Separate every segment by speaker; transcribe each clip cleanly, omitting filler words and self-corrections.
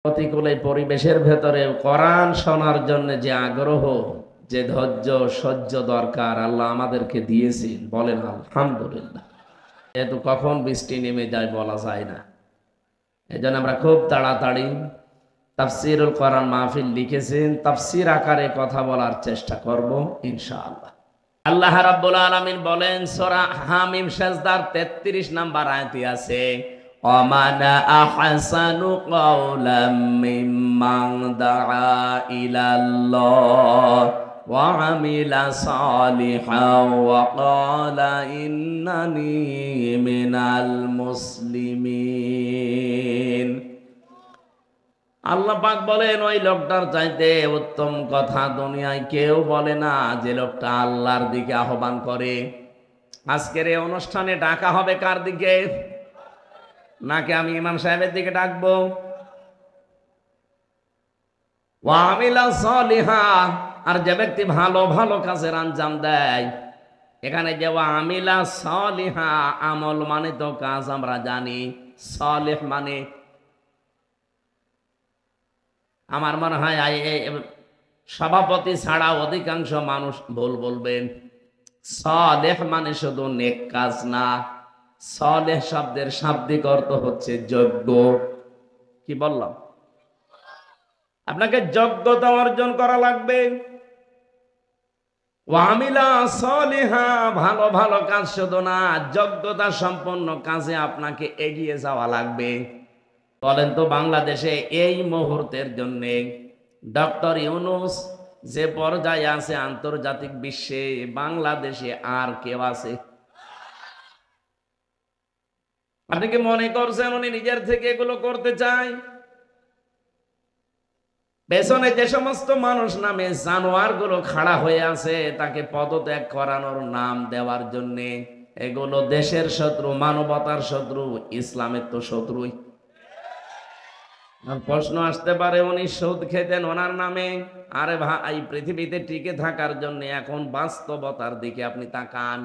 Speaker 1: প্রতিকূল এই পরিবেশের ভেতরে কোরআন শোনার জন্য যে আগ্রহ, যে ধৈর্য সহ্য দরকার আল্লাহ আমাদেরকে দিয়েছেন, বলেন আলহামদুলিল্লাহ। যেহেতু কখন বৃষ্টি নেমে যায় বলা যায় না, এজন্য আমরা খুব তাড়াতাড়ি তাফসিরুল কোরআন মাহফিল লিখেছেন, তাফসির আকারে কথা বলার চেষ্টা করব ইনশাআল্লাহ। আল্লাহ রাব্বুল আলামিন বলেন সূরা হামিম সিজদার 33 নাম্বার আয়াতে আছে, ওয়ামানা আহসানু কাওলাম মিম্মান দাআ ইলাল্লাহ ওয়া আমিলা সালিহান ওয়া ক্বালা ইন্নানি মিনাল মুসলিমিন। আল্লাহ পাক বলেন ওই লোকটার চাইতে উত্তম কথা দুনিয়ায় কেউ বলে না, যে লোকটা আল্লাহর দিকে আহ্বান করে। আজকের এই অনুষ্ঠানে ডাকা হবে কার দিকে? নাকি আমি ইমাম সাহেবের দিকে ডাকবো? ওয়া আমিলা সালিহা, আর যে ব্যক্তি ভালো ভালো কাজের আঞ্জাম দেয়। এখানে যে ওয়া আমিলা সালিহা, আমল মানে তো কাজ, আমরা জানি। সালেহ মানে, আমার মনে হয় সভাপতি ছাড়া অধিকাংশ মানুষ ভুল বলবেন। সালেহ মানে শুধু নেক কাজ না, সালেহ শব্দের শাব্দিক অর্থ হচ্ছে যোগ্য। কি বললাম? আপনাকে যোগ্যতা অর্জন করা লাগবে। ওয়ামিলা সালিহা, ভালো ভালো কাজ শুধু না, যোগ্যতা সম্পন্ন কাজে আপনাকে এগিয়ে যাওয়া লাগবে। বলেন তো, বাংলাদেশে এই মুহূর্তের জন্য ডক্টর ইউনূস যে পর্যায়ে আছে আন্তর্জাতিক বিশ্বে, বাংলাদেশে আর কেউ আছে? আপনি কি মনে করছেন উনি নিজের থেকে এগুলো করতে চায়? পেছনে যে সমস্ত মানুষ নামে জানোয়ার গুলো খাড়া হয়ে আছে তাকে পদত্যাগ করানোর নাম দেওয়ার জন্য, এগুলো দেশের শত্রু, মানবতার শত্রু, ইসলামের তো শত্রুই। প্রশ্ন আসতে পারে উনি সুদ খেতেন ওনার নামে। আরে ভাই, পৃথিবীতে টিকে থাকার জন্য এখন বাস্তবতার দিকে আপনি তাকান।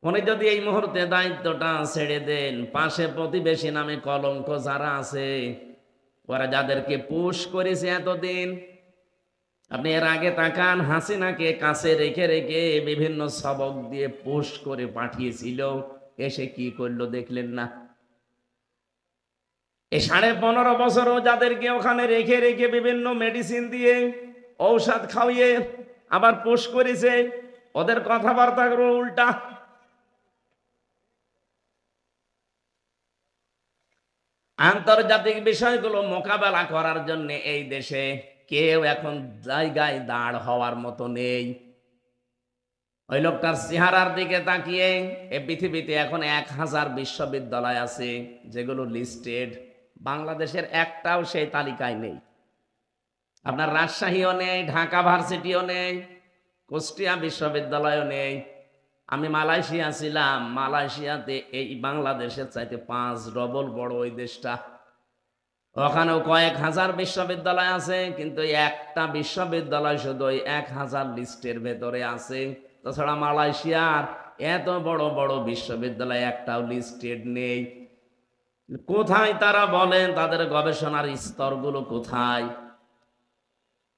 Speaker 1: উনি যদি এই মুহূর্তে দায়িত্বটা ছেড়ে দেন, পাশে প্রতিবেশী নামে কলঙ্ক যারা আছে, ওরা যাদেরকে পুশ করেছে এতদিন, আপনি এর আগে তাকান, হাসিনাকে কাছে রেখে রেখে বিভিন্ন সবক দিয়ে পুশ করে পাঠিয়েছিল, এসে কি করলো দেখলেন না? এই 15.5 বছরও যাদেরকে ওখানে রেখে রেখে বিভিন্ন মেডিসিন দিয়ে ঔষধ খাওয়িয়ে আবার পুশ করেছে, ওদের কথাবার্তা উল্টা। আন্তর্জাতিক বিষয়গুলো মোকাবেলা করার জন্য এই দেশে কেউ এখন জায়গায় দাঁড় হওয়ার মতো নেই। ওই লোকটার চেহারার দিকে তাকিয়ে, এই পৃথিবীতে এখন 1000 বিশ্ববিদ্যালয় আছে যেগুলো লিস্টেড, বাংলাদেশের একটাও সেই তালিকায় নেই। আপনার রাজশাহীও নেই, ঢাকা ভার্সিটিও নেই, কুষ্টিয়া বিশ্ববিদ্যালয়ও নেই। আমি মালয়েশিয়া ছিলাম, মালয়েশিয়াতে এই বাংলাদেশের চাইতে 5 ডবল বড় ওই দেশটা। ওখানেও কয়েক হাজার বিশ্ববিদ্যালয় আছে, কিন্তু একটা বিশ্ববিদ্যালয় শুধু ওই 1000 লিস্টের ভেতরে আছে। তাছাড়া মালয়েশিয়ার এত বড় বড় বিশ্ববিদ্যালয় একটাও লিস্টেড নেই। কোথায় তারা বলেন? তাদের গবেষণার স্তরগুলো কোথায়?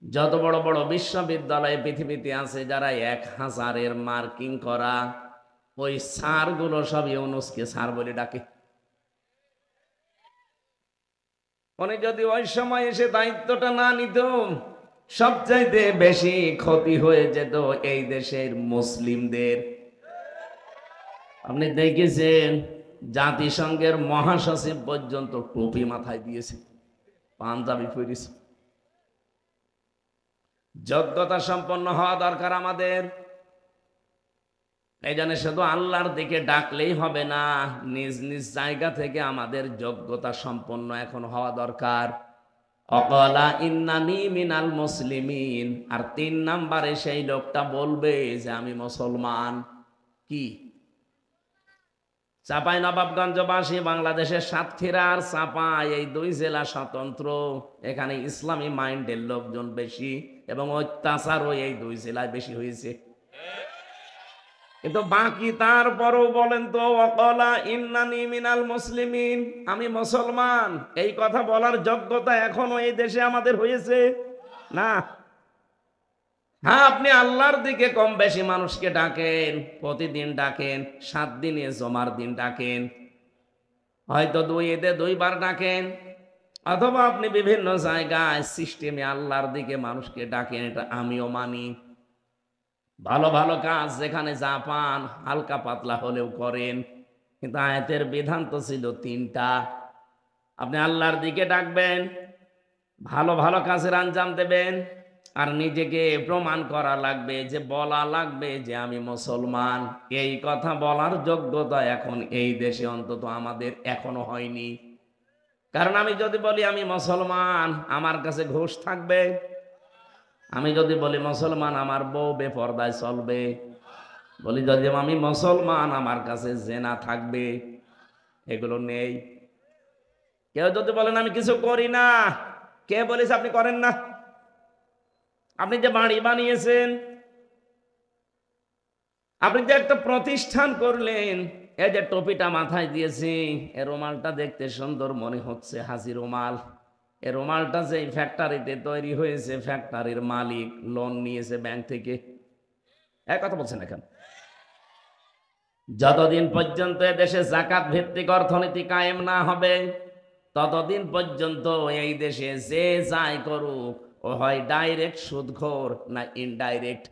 Speaker 1: যত বড় বড় বিশ্ববিদ্যালয় পৃথিবীতে আছে, যারা 1000-এর মার্কিং করা, ওই স্যারগুলো সব ইউনূসকে স্যার বলে ডাকে। উনি যদি ওই সময় এসে দায়িত্বটা না নিত, সবচাইতে বেশি ক্ষতি হয়ে যেত এই দেশের মুসলিমদের। আপনি দেখেছেন জাতিসংঘের মহাসচিব পর্যন্ত টুপি মাথায় দিয়েছে, পাঞ্জাবি পরেছে। যোগ্যতা সম্পন্ন হওয়া দরকার আমাদের। এই জন্য শুধু আল্লাহর দিকে ডাকলেই হবে না, নিজ নিজ জায়গা থেকে আমাদের যোগ্যতা সম্পন্ন এখন হওয়া দরকার। অকলা ইন্নানি মিনাল মুসলিমিন, আর 3 নম্বরে সেই লোকটা বলবে যে আমি মুসলমান। কি? চাঁপাই নবাবগঞ্জবাসী, বাংলাদেশের সাতক্ষীরা আর চাঁপাই, এই 2 জেলা স্বতন্ত্র। এখানে ইসলামী মাইন্ডের লোকজন বেশি এবং অত্যাচারও এই 2 জেলায় বেশি হয়েছে। কিন্তু বাকি তারপরও বলেন তো, ওয়াকালা ইন্নানি মিনাল মুসলিমিন, আমি মুসলমান, এই কথা বলার যোগ্যতা এখনো এই দেশে আমাদের হয়েছে না। হ্যাঁ, আপনি আল্লাহর দিকে কম বেশি মানুষকে ডাকেন, প্রতিদিন ডাকেন, 7 দিনে জমার দিন ডাকেন, হয়তো 2 ঈদে 2 বার ডাকেন, অথবা আপনি বিভিন্ন জায়গায় সিস্টেমে আল্লাহর দিকে মানুষকে ডাকেন, এটা আমিও মানি। ভালো ভালো কাজ যেখানে যা পান হালকা পাতলা হলেও করেন, কিন্তু আয়াতের বিধান তো ছিল 3টা। আপনি আল্লাহর দিকে ডাকবেন, ভালো ভালো কাজের আঞ্জাম দেবেন, আর নিজেকে প্রমাণ করা লাগবে, যে বলা লাগবে যে আমি মুসলমান। এই কথা বলার যোগ্যতা এখন এই দেশে অন্তত আমাদের এখনো হয়নি। কারণ আমি যদি বলি আমি মুসলমান, আমার কাছে ঘুষ থাকবে। আমি যদি বলি মুসলমান, আমার বউ বেপরদায় চলবে। বলি যদি আমি মুসলমান, আমার কাছে জেনা থাকবে। এগুলো নেই। কেউ যদি বলেন আমি কিছু করি না, কে বলেছে আপনি করেন না? আপনি যে বাড়ি বানিয়েছেন, আপনি যে একটা প্রতিষ্ঠান করলেন, এই যে টুপিটা মাথায় দিয়েছি, এ রুমালটা দেখতে সুন্দর মনে হচ্ছে, হাসি রুমাল। এ রুমালটা যে ফ্যাক্টরিতে তৈরি হয়েছে, ফ্যাক্টরির মালিক লোন নিয়েছে ব্যাংক থেকে। এক কথা বলছেন এখন। যতদিন পর্যন্ত দেশে জাকাত ভিত্তিক অর্থনীতি কায়েম না হবে, ততদিন পর্যন্ত এই দেশে যে যাই করুক, ও হয় ডাইরেক্ট সুদখোর না ইনডাইরেক্ট।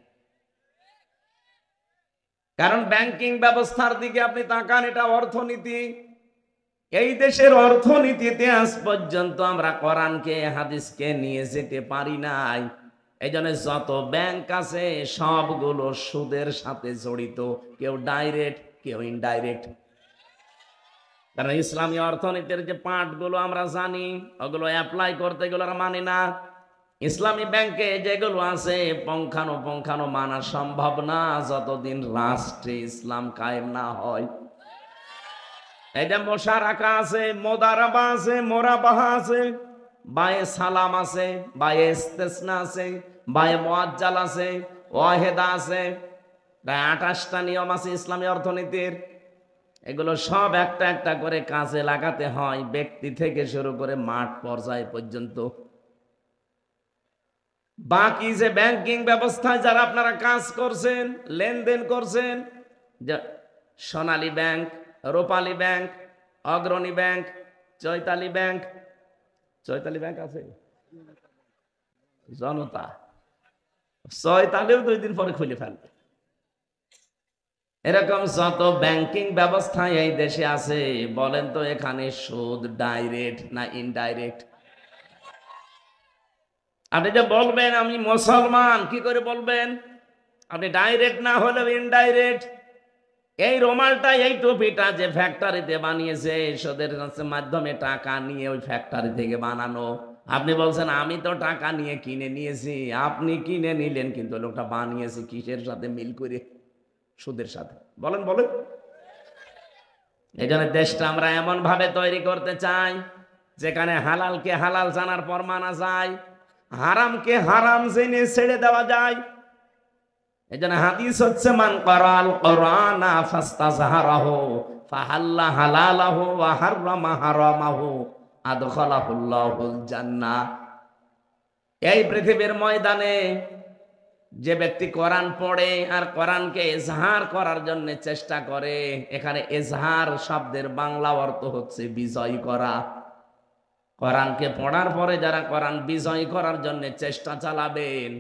Speaker 1: কারণ ব্যাংকিং ব্যবস্থার দিকে আপনি তাকান, এটা অর্থনীতি। এই দেশের অর্থনীতিতে আজ পর্যন্ত আমরা কোরআনকে হাদিসকে নিয়ে যেতে পারি নাই। এই জন্য যত ব্যাংক আছে সবগুলো সুদের সাথে জড়িত, কেউ ডাইরেক্ট কেউ ইনডাইরেক্ট। কারণ ইসলামী অর্থনীতির যে পার্টগুলো আমরা জানি, ওগুলো অ্যাপ্লাই করতে গেলে আমরা মানি না। ইসলামী ব্যাংকে যেগুলো আছে পঙ্খানো মানা সম্ভব না যতদিন রাষ্ট্রে ইসলাম কায়েম না হয়। এই যে মোশারাকা আছে, মোদারাবা আছে, মোরাবাহা আছে, বায়ে সালাম আছে, বায়ে ইস্তেসনা আছে, বায়ে মুআজ্জাল আছে, ওয়াহেদা আছে, প্রায় 28টা নিয়ম আছে ইসলামী অর্থনীতির। এগুলো সব একটা একটা করে কাজে লাগাতে হয়, ব্যক্তি থেকে শুরু করে মাঠ পর্যায় পর্যন্ত। বাকি যে ব্যাংকিং ব্যবস্থায় যারা আপনারা কাজ করছেন, লেনদেন করছেন, সোনালী ব্যাংক, রূপালী ব্যাংক, অগ্রণী bank, Chaitali bank, Chaitali bank আছে, জনতা, চৈতালিও 2 দিন পরে খুলে ফেলবে। এরকম যত ব্যাংকিং ব্যবস্থা এই দেশে আছে, বলেন তো এখানে সুদ ডাইরেক্ট না ইনডাইরেক্ট? আপনি যে বলবেন আমি মুসলমান, কি করে বলবেন? আপনি ডাইরেক্ট না হলেও ইনডাইরেক্ট। এই রুমালটা, এই টুপিটা যে ফ্যাক্টরিতে বানিয়েছে, সুদের মাধ্যমে টাকা নিয়ে ওই ফ্যাক্টরি থেকে বানানো। আপনি বলছেন আমি তো টাকা নিয়ে কিনে নিয়েছি। আপনি কিনে নিলেন, কিন্তু লোকটা বানিয়েছে কিসের সাথে মিল করে? সুদের সাথে। বলেন বলেন। এই জন্য দেশটা আমরা এমন ভাবে তৈরি করতে চাই, যেখানে হালালকে হালাল জানার পর মানা যায়, হারামকে হারাম জেনে ছেড়ে দেওয়া যায়। এই জন্য হাদিস হচ্ছে মান ক্বারাল কুরআনা ফাস্তাযহারাহু ফাহাল্লা হালালাহু ওয়া হাররামা হারামাহু আদখালাহুল্লাহুল জান্নাহ। এই পৃথিবীর ময়দানে যে ব্যক্তি কোরআন পড়ে আর কোরআনকে ইজহার করার জন্য চেষ্টা করে, এখানে ইজহার শব্দের বাংলা অর্থ হচ্ছে বিজয় করা। কোরআনকে পড়ার পরে যারা কোরআন বিজয় করার জন্য চেষ্টা চালাবেন,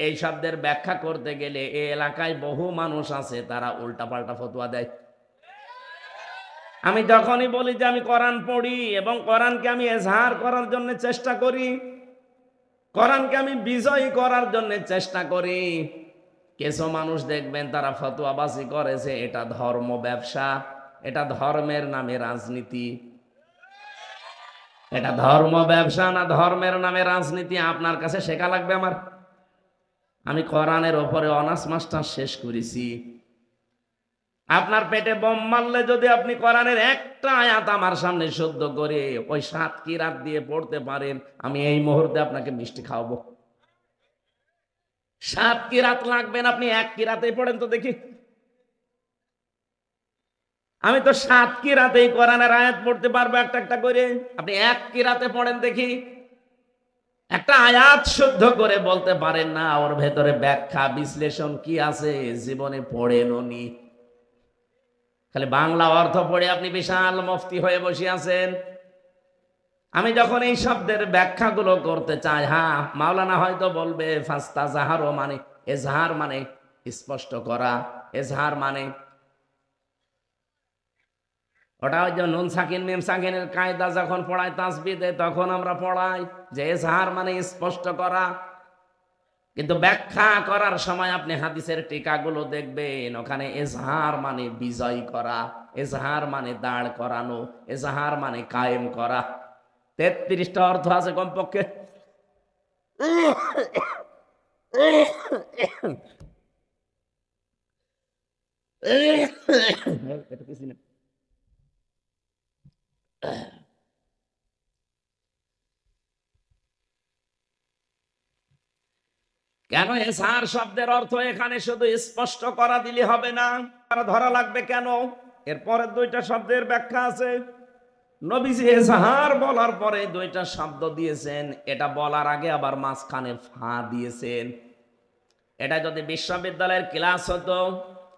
Speaker 1: এই শব্দের ব্যাখ্যা করতে গেলে এই এলাকায় বহু মানুষ আছে, তারা উল্টাপাল্টা ফতোয়া দেয়। আমি যখনই বলি যে আমি কোরআন পড়ি এবং কোরআনকে আমি ইজহার করার জন্য চেষ্টা করি, কোরআনকে আমি বিজয় করার জন্য চেষ্টা করি, কিছু মানুষ দেখবেন তারা ফতোয়াবাজি করেছে এটা ধর্ম ব্যবসা, এটা ধর্মের নামে রাজনীতি। এটা ধর্ম ব্যবসা না ধর্মের নামে রাজনীতি আপনার কাছে শেখা লাগবে আমার? আমি কোরআনের ওপরে অনার্স মাস্টার শেষ করেছি। আপনার পেটে বোম মারলে যদি আপনি কোরআনের একটা আয়াত আমার সামনে শুদ্ধ করে ওই 7 কিরাত দিয়ে পড়তে পারেন, আমি এই মুহূর্তে আপনাকে মিষ্টি খাওয়াবো। 7 কিরাত লাগবেন, আপনি 1 কিরাতেই পড়েন তো দেখি। আমি তো 7 কিরাতেই কোরআনের আয়াত পড়তে পারবো একটা একটা করে। আপনি এক কিরাতে পড়েন দেখি, একটা আয়াত শুদ্ধ করে বলতে পারেন না, ওর ভেতরে ব্যাখ্যা বিশ্লেষণ কি আছে জীবনে পড়েন উনি। খালি বাংলা অর্থ পড়ে আপনি বিশাল মুফতি হয়ে বসে আছেন। আমি যখন এই শব্দের ব্যাখ্যাগুলো করতে চাই, হ্যাঁ মাওলানা হয়তো বলবে ফাস্তা জাহারো মানে এজহার মানে স্পষ্ট করা, এজহার মানে ওটা ওই যে নুন সাকিন মিম সাকিনের কায়দা যখন পড়ায় তাসবিদে তখন আমরা পড়াই যে এজহার মানে স্পষ্ট করা। কিন্তু ব্যাখ্যা করার সময় আপনি হাদিসের টিকাগুলো দেখবেন, ওখানে এজহার মানে বিজয় করা, এজহার মানে দাঁড় করানো, এজহার মানে কায়েম করা। 33টা অর্থ আছে কমপক্ষে। এটা কিছু না। কেন এজহার শব্দের অর্থ এখানে শুধু স্পষ্ট করা দিলে হবে না, ধরা লাগবে কেন? এরপরের 2টা শব্দের ব্যাখ্যা আছে। নবীজি এজহার বলার পরে 2টা শব্দ দিয়েছেন, এটা বলার আগে আবার মাঝখানে ফা দিয়েছেন। এটা যদি বিশ্ববিদ্যালয়ের ক্লাস হতো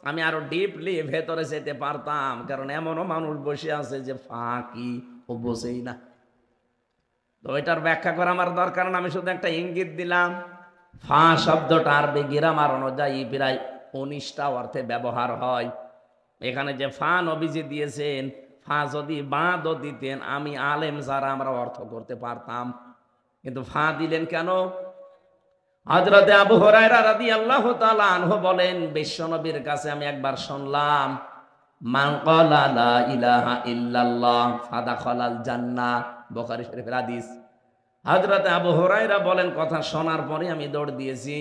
Speaker 1: আমি আরো ডিপলি ভেতরে যেতে পারতাম, কারণ এমনও মানুষ বসে আছে যে ফা কি ও বোঝেই না। তো এটার ব্যাখ্যা করা আমার দরকার না, আমি শুধু একটা ইঙ্গিত দিলাম। ফা শব্দটা আরবি গ্রামার অনুযায়ী প্রায় 19টা অর্থে ব্যবহার হয়। এখানে যে ফা নবীজি দিয়েছেন, ফা যদি বাঁধও দিতেন আমি আলেম যারা আমরা অর্থ করতে পারতাম, কিন্তু ফা দিলেন কেন? হযরতে আবু হুরায়রা রাদিয়াল্লাহু তাআলা আনহু বলেন, বিশ্বনবীর কাছে আমি একবার শুনলাম, মান ক্বালা লা ইলাহা ইল্লাল্লাহ ফাদাখালাল জান্নাহ, বুখারী শরীফের হাদিস। হযরতে আবু হুরায়রা বলেন, কথা শোনার পরে আমি দৌড় দিয়েছি,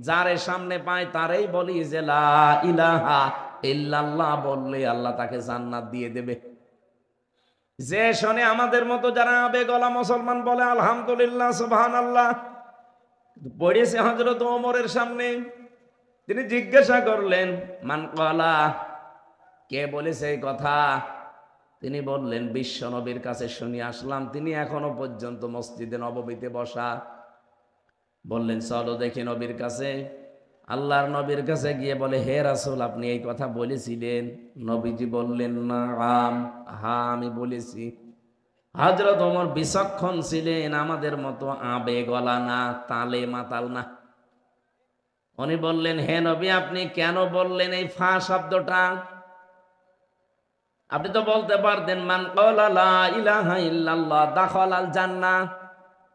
Speaker 1: যারে সামনে পাই তারেই বলি যে লা ইলাহা ইল্লাল্লাহ বললে আল্লাহ তাকে জান্নাত দিয়ে দেবে। যে শোনে আমাদের মতো যারা আবেগলা মুসলমান বলে আলহামদুলিল্লাহ সুবহানাল্লাহ, পড়েছে হযরত ওমরের সামনে। তিনি জিজ্ঞাসা করলেন মান ক্বালা, কে বলেছে এই কথা? তিনি বললেন বিশ্ব নবীর কাছে শুনে আসলাম, তিনি এখনো পর্যন্ত মসজিদে নববীতে বসা। বললেন চলো দেখি নবীর কাছে। আল্লাহর নবীর কাছে গিয়ে বলে, হে রাসূল আপনি এই কথা বলেছিলেন? নবীজি বললেন নাম, হ্যাঁ আমি বলেছি। হযরত ওমর বিচক্ষণ ছিলেন, আমাদের মতো আবেগলা না, তালে মাতাল না। উনি বললেন, হে নবী আপনি কেন বললেন এই ফা শব্দটা? আপনি তো বলতে পারতেন মান ক্বালা লা ইলাহা ইল্লাল্লাহ দাখালাল জান্নাহ,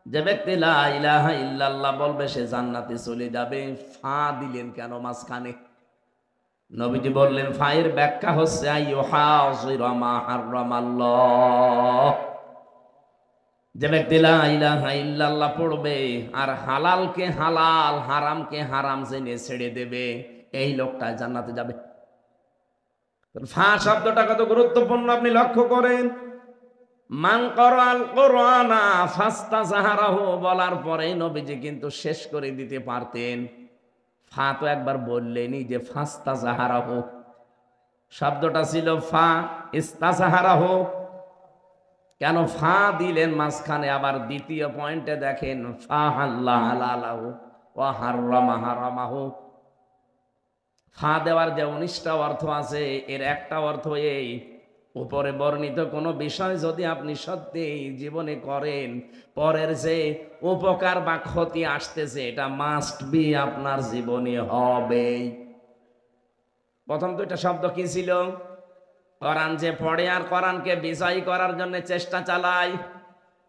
Speaker 1: যে ব্যক্তি লা ইলাহা ইল্লাল্লাহ বলবে সে জান্নাতে চলে যাবে। ফা দিলেন কেন মাঝখানে? নবীজি বললেন ফায়ের ব্যাখ্যা হচ্ছে আইয়ুহাযিরা মা হারামাল্লাহ, যে ব্যক্তি লা ইলাহা ইল্লাল্লাহ পড়বে আর হালালকে হালাল হারামকে হারাম জেনে ছেড়ে দেবে, এই লোকটা জান্নাতে যাবে। ফা শব্দটা কত গুরুত্বপূর্ণ আপনি লক্ষ্য করেন। মান ক্বারাল কুরআনা ফাস্তাযহারাহু বলার পরে নবীজি কিন্তু শেষ করে দিতে পারতেন। ফা তো একবার বললেনই যে ফাস্তাযহারাহু, শব্দটা ছিল ফা, ইস্তাযহারাহু। কেন ফা দিলেন মাঝখানে? আবার দ্বিতীয় পয়েন্টে দেখেন ফা হাল্লা হালালাহু ওয়া হাররামা হারামাহু। ফা দেওয়ার যে 19টা অর্থ আছে এর একটা অর্থ এই, উপরে বর্ণিত কোনো বিষয় যদি আপনি সত্যি জীবনে করেন, পরের যে উপকার বা ক্ষতি আসতেছে এটা মাস্ট বি আপনার জীবনে হবেই। প্রথম 2টা শব্দ কি ছিল? কোরআন যে পড়ে আর কোরআনকে বিজয়ী করার জন্য চেষ্টা চালায়,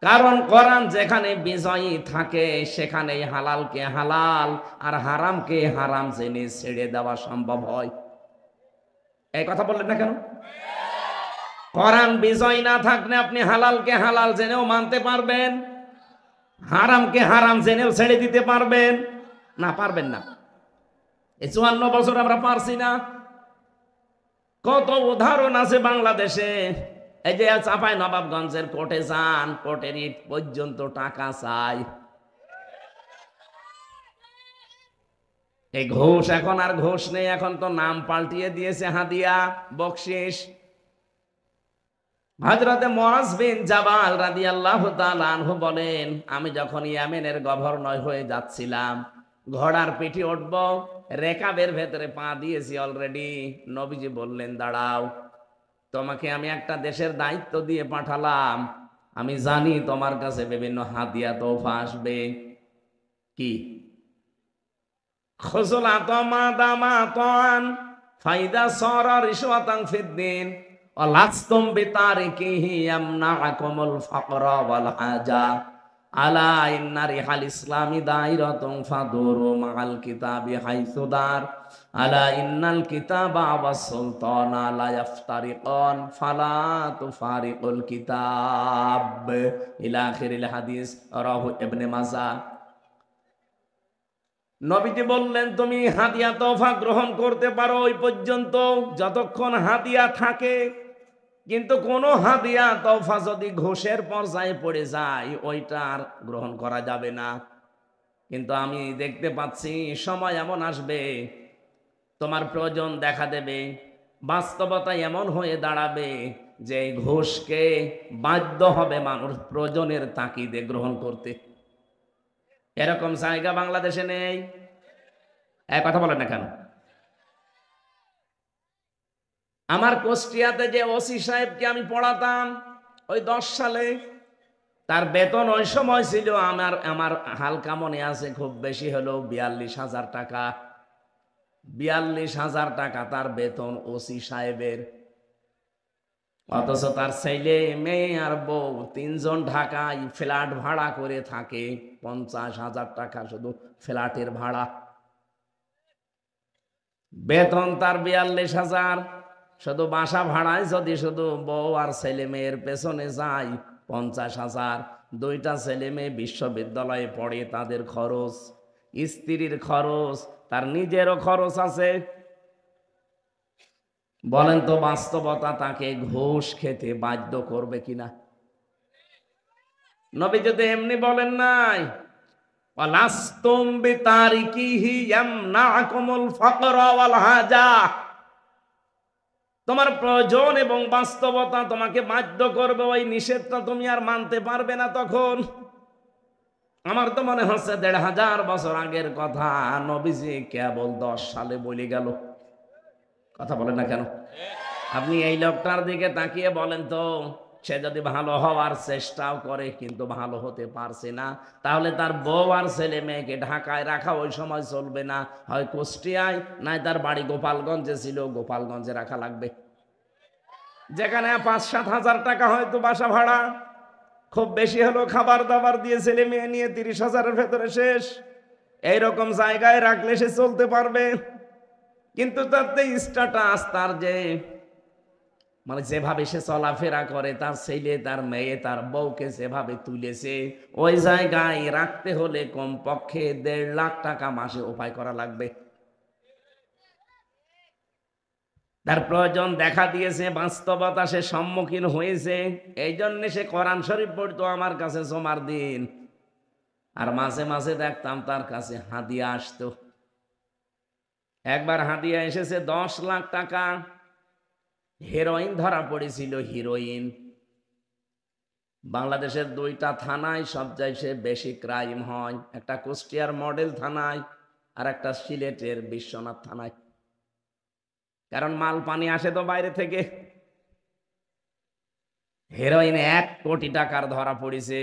Speaker 1: কারণ কোরআন যেখানে বিজয়ী থাকে সেখানেই হালালকে হালাল আর হারামকে হারাম জেনে ছেড়ে দেওয়া সম্ভব হয়। এই কথা বললেন না কেন? কোরআন বিজয় না থাকলে আপনি হালালকে হালাল জেনেও মানতে পারবেন, হারামকে হারাম জেনেও ছেড়ে দিতে পারবেন না? পারবেন না। এই 54 বছর আমরা পারছি না। কত উদাহরণ আছে বাংলাদেশে। এই যে চাঁপাই নবাবগঞ্জের কোর্টে যান, কোর্টের ইট পর্যন্ত টাকা চাই। এই ঘুষ এখন আর ঘুষ নেই, এখন তো নাম পাল্টিয়ে দিয়েছে হাদিয়া, বকশিস। হযরতে মুআজ বিন জাবাল রাদিয়াল্লাহু তাআলা আনহু বলেন, আমি যখন ইয়েমেনের গভর্নর হয়ে যাচ্ছিলাম, ঘোড়ার পিঠে উঠব, রেকাবের ভেতরে পা দিয়েছি অলরেডি। নবীজি বললেন, দাঁড়াও, তোমাকে আমি একটা দেশের দায়িত্ব দিয়ে পাঠালাম, আমি জানি তোমার কাছে বিভিন্ন হাদিয়া তোফা আসবে। কি? খুজলাতাম মাদামাতান ফাইদা সারা রিশওয়াতান ফিদ্দিন ওয়ালাস্তুম বিতারিকিহি ইয়ামনাকুমুল ফাকরা ওয়াল হাজা আলা ইন্না রিহাল ইসলামি দাইরাতুন ফাদুরু মাআল কিতাবি হাইসুদার আলা ইন্নাল কিতাবা ওয়াস সুলতানা লা ইফতারিকান ফালা তুফারিকুল কিতাব ইলা আখিরিল হাদিস রাহু ইবনে মাজাহ। নবীজি বললেন, তুমি হাদিয়া তোফা গ্রহণ করতে পারো ওই পর্যন্ত যতক্ষণ হাদিয়া থাকে, কিন্তু কোন হাদিয়া তোফা যদি ঘোষের পর্যায়ে পড়ে যায় ওইটা আর গ্রহণ করা যাবে না। কিন্তু আমি দেখতে পাচ্ছি সময় এমন আসবে, তোমার প্রয়োজন দেখা দেবে, বাস্তবতা এমন হয়ে দাঁড়াবে যে ঘোষকে বাধ্য হবে মানুষ প্রয়োজনের তাকিদে গ্রহণ করতে। এরকম জায়গা বাংলাদেশে নেই। এক কথা বলেন না কেন? আমার কুষ্টিয়াতে যে ওসি সাহেবকে আমি পড়াতাম ওই 10 সালে, তার বেতন ওই সময় ছিল, আমার হালকা মনে আছে, খুব বেশি হলো 42,000 টাকা। 42,000 টাকা তার বেতন ওসি সাহেবের। অথচ তার ছেলে মেয়ে আর বউ 3 জন ঢাকায় ফ্ল্যাট ভাড়া করে থাকে। 50,000 টাকা শুধু ফ্ল্যাটের ভাড়া। বেতন তার 42,000, শুধু বাসা ভাড়ায় যদি শুধু বউ আর ছেলে মেয়ের পেছনে যায় 50,000। 2টা ছেলে মেয়ে বিশ্ববিদ্যালয়ে পড়ে, তাদের খরচ, স্ত্রীর খরচ, তার নিজেরও খরচ আছে। বলেন তো বাস্তবতা তাকে ঘুষ খেতে বাধ্য করবে কিনা? নবী যদি এমনি বলেন নাই, ওয়ালাস্তুম বিতারিকিহি ইয়ামনাকুমুল ফাকরা ওয়াল হাজা, তোমার প্রয়োজন এবং বাস্তবতা তোমাকে বাধ্য করবে, ওই নিষেধটা তুমি আর মানতে পারবে না। তখন আমার তো মনে হচ্ছে 1,500 বছর আগের কথা নবীজি কেবল 10 সালে বলে গেল। কথা বলেন না কেন? আপনি এই লোকটার দিকে তাকিয়ে বলেন তো, সে যদি ভালো হওয়ার চেষ্টাও করে কিন্তু ভালো হতে পারছে না, তাহলে তার বউ আর ছেলে মেয়েকে ঢাকায় রাখা ওই সময় চলবে না, হয় কুষ্টিয়ায়, নাই তার বাড়ি গোপালগঞ্জে ছিল, গোপালগঞ্জে রাখা লাগবে, যেখানে 5-7 হাজার টাকা হয়তো বাসা ভাড়া, খুব বেশি হলো খাবার দাবার দিয়ে ছেলে মেয়ে নিয়ে 30,000-এর ভেতরে শেষ। এইরকম জায়গায় রাখলে সে চলতে পারবে। কিন্তু তাতে স্ট্যাটাস, তার যে মানে যেভাবে সে চলাফেরা করে, তার ছেলে তার মেয়ে তার বউকে যেভাবে তুলেছে, ওই জায়গায় রাখতে হলে কমপক্ষে 1.5 লাখ টাকা মাসে উপায় করা লাগবে। তার প্রয়োজন দেখা দিয়েছে, বাস্তবতা সে সম্মুখীন হয়েছে, এই জন্য সে কোরআন শরীফ পড়তো আমার কাছে জমার দিন, আর মাঝে মাঝে দেখতাম তার কাছে হাদিয়া আসতো। একবার হাদিয়া এসেছে 10 লাখ টাকা। হেরোইন ধরা পড়েছিল, হিরোইন। বাংলাদেশের 2টা থানায় সবচাইতে বেশি ক্রাইম হয়, একটা কুষ্টিয়ার মডেল থানায় আর একটা সিলেটের বিশ্বনাথ থানায়। কারণ মাল পানি আসে তো বাইরে থেকে। হেরোইন 1 কোটি টাকার ধরা পড়েছে।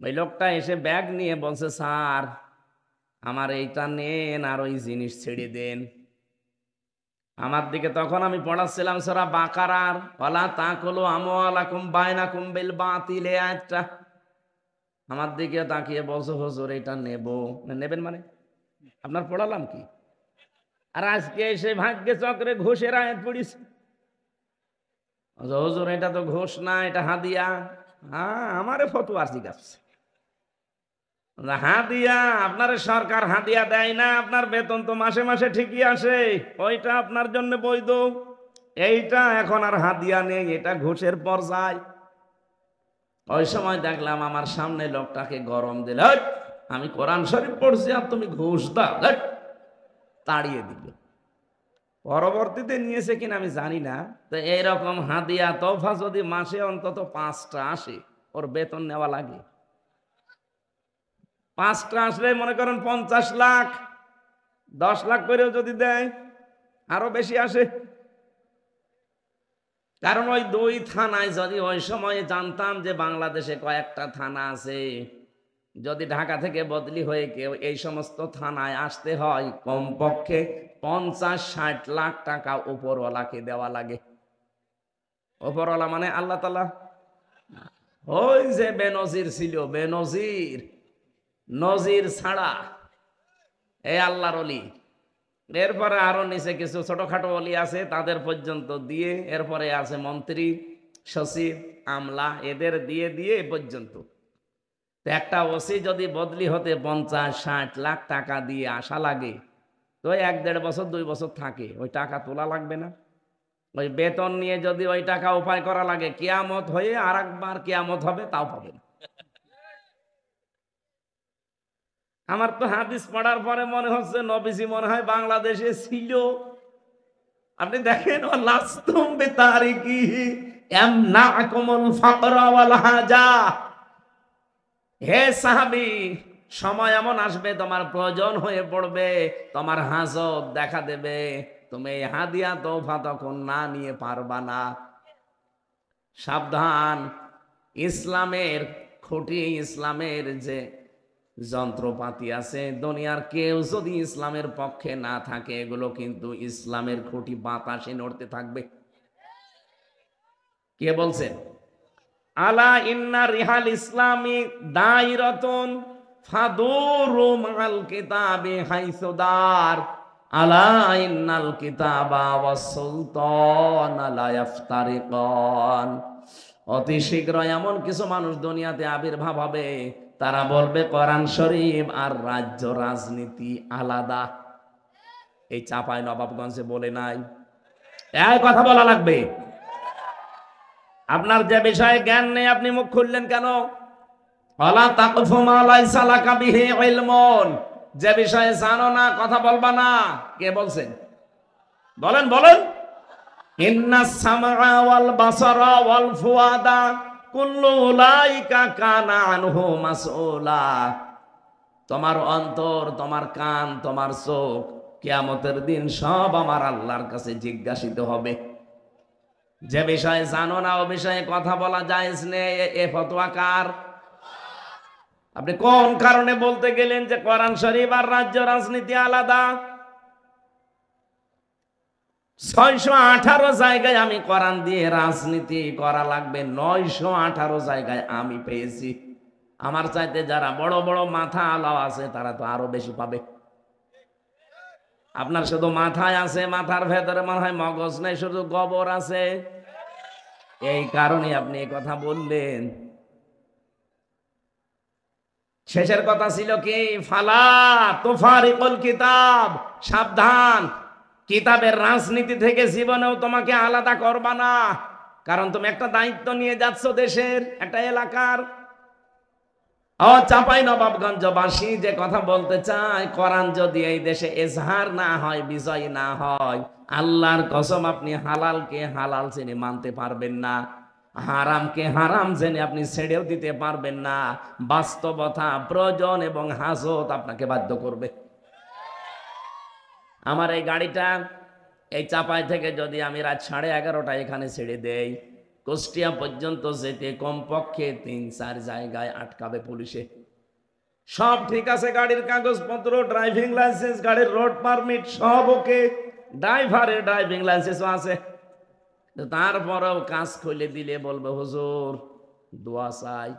Speaker 1: ওই লোকটা এসে ব্যাগ নিয়ে বলছে, স্যার আমার এইটা নেন আর ওই জিনিস ছেড়ে দেন। আমার দিকে তখন আমি পড়াচ্ছিলাম সূরা বাকারার ওয়ালা তাকুলু আমওয়ালাকুম বাইনাকুম বিল বাতিল, আয়াতটা। আমার দিকে তাকিয়ে বলছে, হুজুর এটা নেবেন মানে আপনার পড়ালাম কি? আর আজকে এসে ভাগ্যে চক্রে ঘুষের আয়াত পড়িছে। হুজুর এটা তো ঘুষ না, এটা হাদিয়া। হ্যাঁ, আমারে ফতোয়া জিজ্ঞাসা, হাদিয়া আপনার সরকার হাদিয়া দেয় না, আপনার বেতন তো মাসে মাসে ঠিকই আসে, ওইটা আপনার জন্য বৈধ। এইটা এখন আর হাদিয়া নেই, এটা ঘুষের পর্যায়। ওই সময় দেখলাম আমার সামনে লোকটাকে গরম দিল, আমি কোরআন শরীফ পড়ছি আর তুমি ঘুষ দাও, তাড়িয়ে দিল। পরবর্তীতে নিয়েছে কিনা আমি জানি না। তো এইরকম হাদিয়া তোফা যদি মাসে অন্তত 5টা আসে, ওর বেতন নেওয়া লাগে। 5টা আসলে মনে করেন 50 লাখ, 10 লাখ করেও যদি দেয় আরো বেশি আসে। কারণ ওই 2 থানায় যদি ওই সময়ে জানতাম যে বাংলাদেশে কয়েকটা থানা আছে, যদি ঢাকা থেকে বদলি হয়ে কেউ এই সমস্ত থানায় আসতে হয়, কমপক্ষে 50-60 লাখ টাকা উপরওয়ালাকে দেওয়া লাগে। উপরওয়ালা মানে আল্লাহ তাআলা। ওই যে বেনজির ছিল, বেনজির, নজির ছাড়া এই আল্লাহর অলি। এরপরে আরো নিচে কিছু ছোটখাটো অলি আছে, তাদের পর্যন্ত দিয়ে, এরপরে আছে মন্ত্রী, সচিব, আমলা, এদের দিয়ে দিয়ে এ পর্যন্ত। তো একটা ওসি যদি বদলি হতে 50-60 লাখ টাকা দিয়ে আসা লাগে, তো 1-1.5 বছর 2 বছর থাকে, ওই টাকা তোলা লাগবে না? ওই বেতন নিয়ে যদি ওই টাকা উপায় করা লাগে, কিয়ামত হয়ে আর একবার কিয়ামত হবে, তাও পাবে না। আমার তো হাদিস পড়ার পরে মনে হচ্ছে নবীজি মনে হয় বাংলাদেশে ছিল। আপনি দেখেন, ও লাস্তুম বিতারিকি ইয়ামনাকুমুল ফাকরা ওয়াল হাজা। হে সাহাবী, সময় এমন আসবে তোমার প্রয়োজন হয়ে পড়বে, তোমার হাজত দেখা দেবে, তুমি এই হাদিয়া তোফা তখন না নিয়ে পারবা না। সাবধান, ইসলামের খুঁটি, ইসলামের যে যন্ত্রপাতি আছে, দুনিয়ার কেউ যদি ইসলামের পক্ষে না থাকে, এগুলো কিন্তু ইসলামের খুঁটি বাতাসে নড়তে থাকবে। কে বলছেন? আলা ইন্না রিহাল ইসলামি দাইরাতুন ফাদুরু মাল কিতাবি হাইসুদার। আলা ইন্নাল কিতাবা ওয়াস সুলতান লা ইফতারিকান। অতি শীঘ্র এমন কিছু মানুষ দুনিয়াতে আবির্ভাব হবে, তারা বলবে কোরআন শরীফ আর রাজ্য রাজনীতি আলাদা। এই চাপাই নবাবগঞ্জে বলে নাই? এই কথা বলা লাগবে। আপনার যে বিষয়ে জ্ঞান নেই, আপনি মুখ খুললেন কেন? ওয়ালা তাকফু মা লাইসা লাকা বিহি ইলমুন। যে বিষয়ে জানো না, কথা বলবা না। কে বলছেন? বলেন বলেন। ইন্নাস সামআ ওয়াল বাসারা ওয়াল ফুআদা কুল্লু উলাইকা কানা আনহু মাসউলা। তোমার অন্তর, তোমার কান, তোমার চোখ কিয়ামতের দিন সব আমার আল্লাহর কাছে জিজ্ঞাসিত হবে। যে বিষয়ে জানো না, ও বিষয়ে কথা বলা জায়েজ নেই। এ ফতোয়া কার? আপনি কোন কারণে বলতে গেলেন যে কোরআন শরীফ আর রাজ্য রাজনীতি আলাদা? 618 জায়গায় আমি কোরআন দিয়ে রাজনীতি করা লাগবে, 918 জায়গায় আমি পেয়েছি। আমার চাইতে যারা বড় বড় মাথা আলাও আছে, তারা তো আরো বেশি পাবে। আপনার শুধু মাথায় আছে, মাথার ভেতরে মনে হয় মগজ নেই, শুধু গোবর আছে। এই কারণে আপনি এই কথা বললেন। শেষের কথা ছিল কি? ফালা তুফারিকুল কিতাব। সাবধান, কিতাবের রাজনীতি থেকে জীবনেও তোমাকে আলাদা করবা না। কারণ তুমি একটা দায়িত্ব নিয়ে যাচ্ছ, দেশের একটা এলাকার। ও চাপাই নবাবগঞ্জবাসী, যে কথা বলতে চাই, কোরআন যদি এই দেশে এজহার না হয়, বিজয় না হয়, আল্লাহর কসম আপনি হালালকে হালাল জেনে মানতে পারবেন না, হারামকে হারাম জেনে আপনি ছেড়েও দিতে পারবেন না। বাস্তবতা, প্রয়োজন এবং হাজত আপনাকে বাধ্য করবে। আমার এই গাড়িটা এই চাপাই থেকে যদি আমি রাত 11:30টায় এখানে ছেড়ে দেই, কুষ্টিয়া পর্যন্ত যেতে কমপক্ষে 3-4 জায়গায় আটকাবে পুলিশে। সব ঠিক আছে, গাড়ির কাগজপত্র, ড্রাইভিং লাইসেন্স, গাড়ির রোড পারমিট সব ওকে, ড্রাইভারের ড্রাইভিং লাইসেন্সও আছে। তারপরেও কাজ খুলে দিলে বলবে হুজুর দোয়া চাই।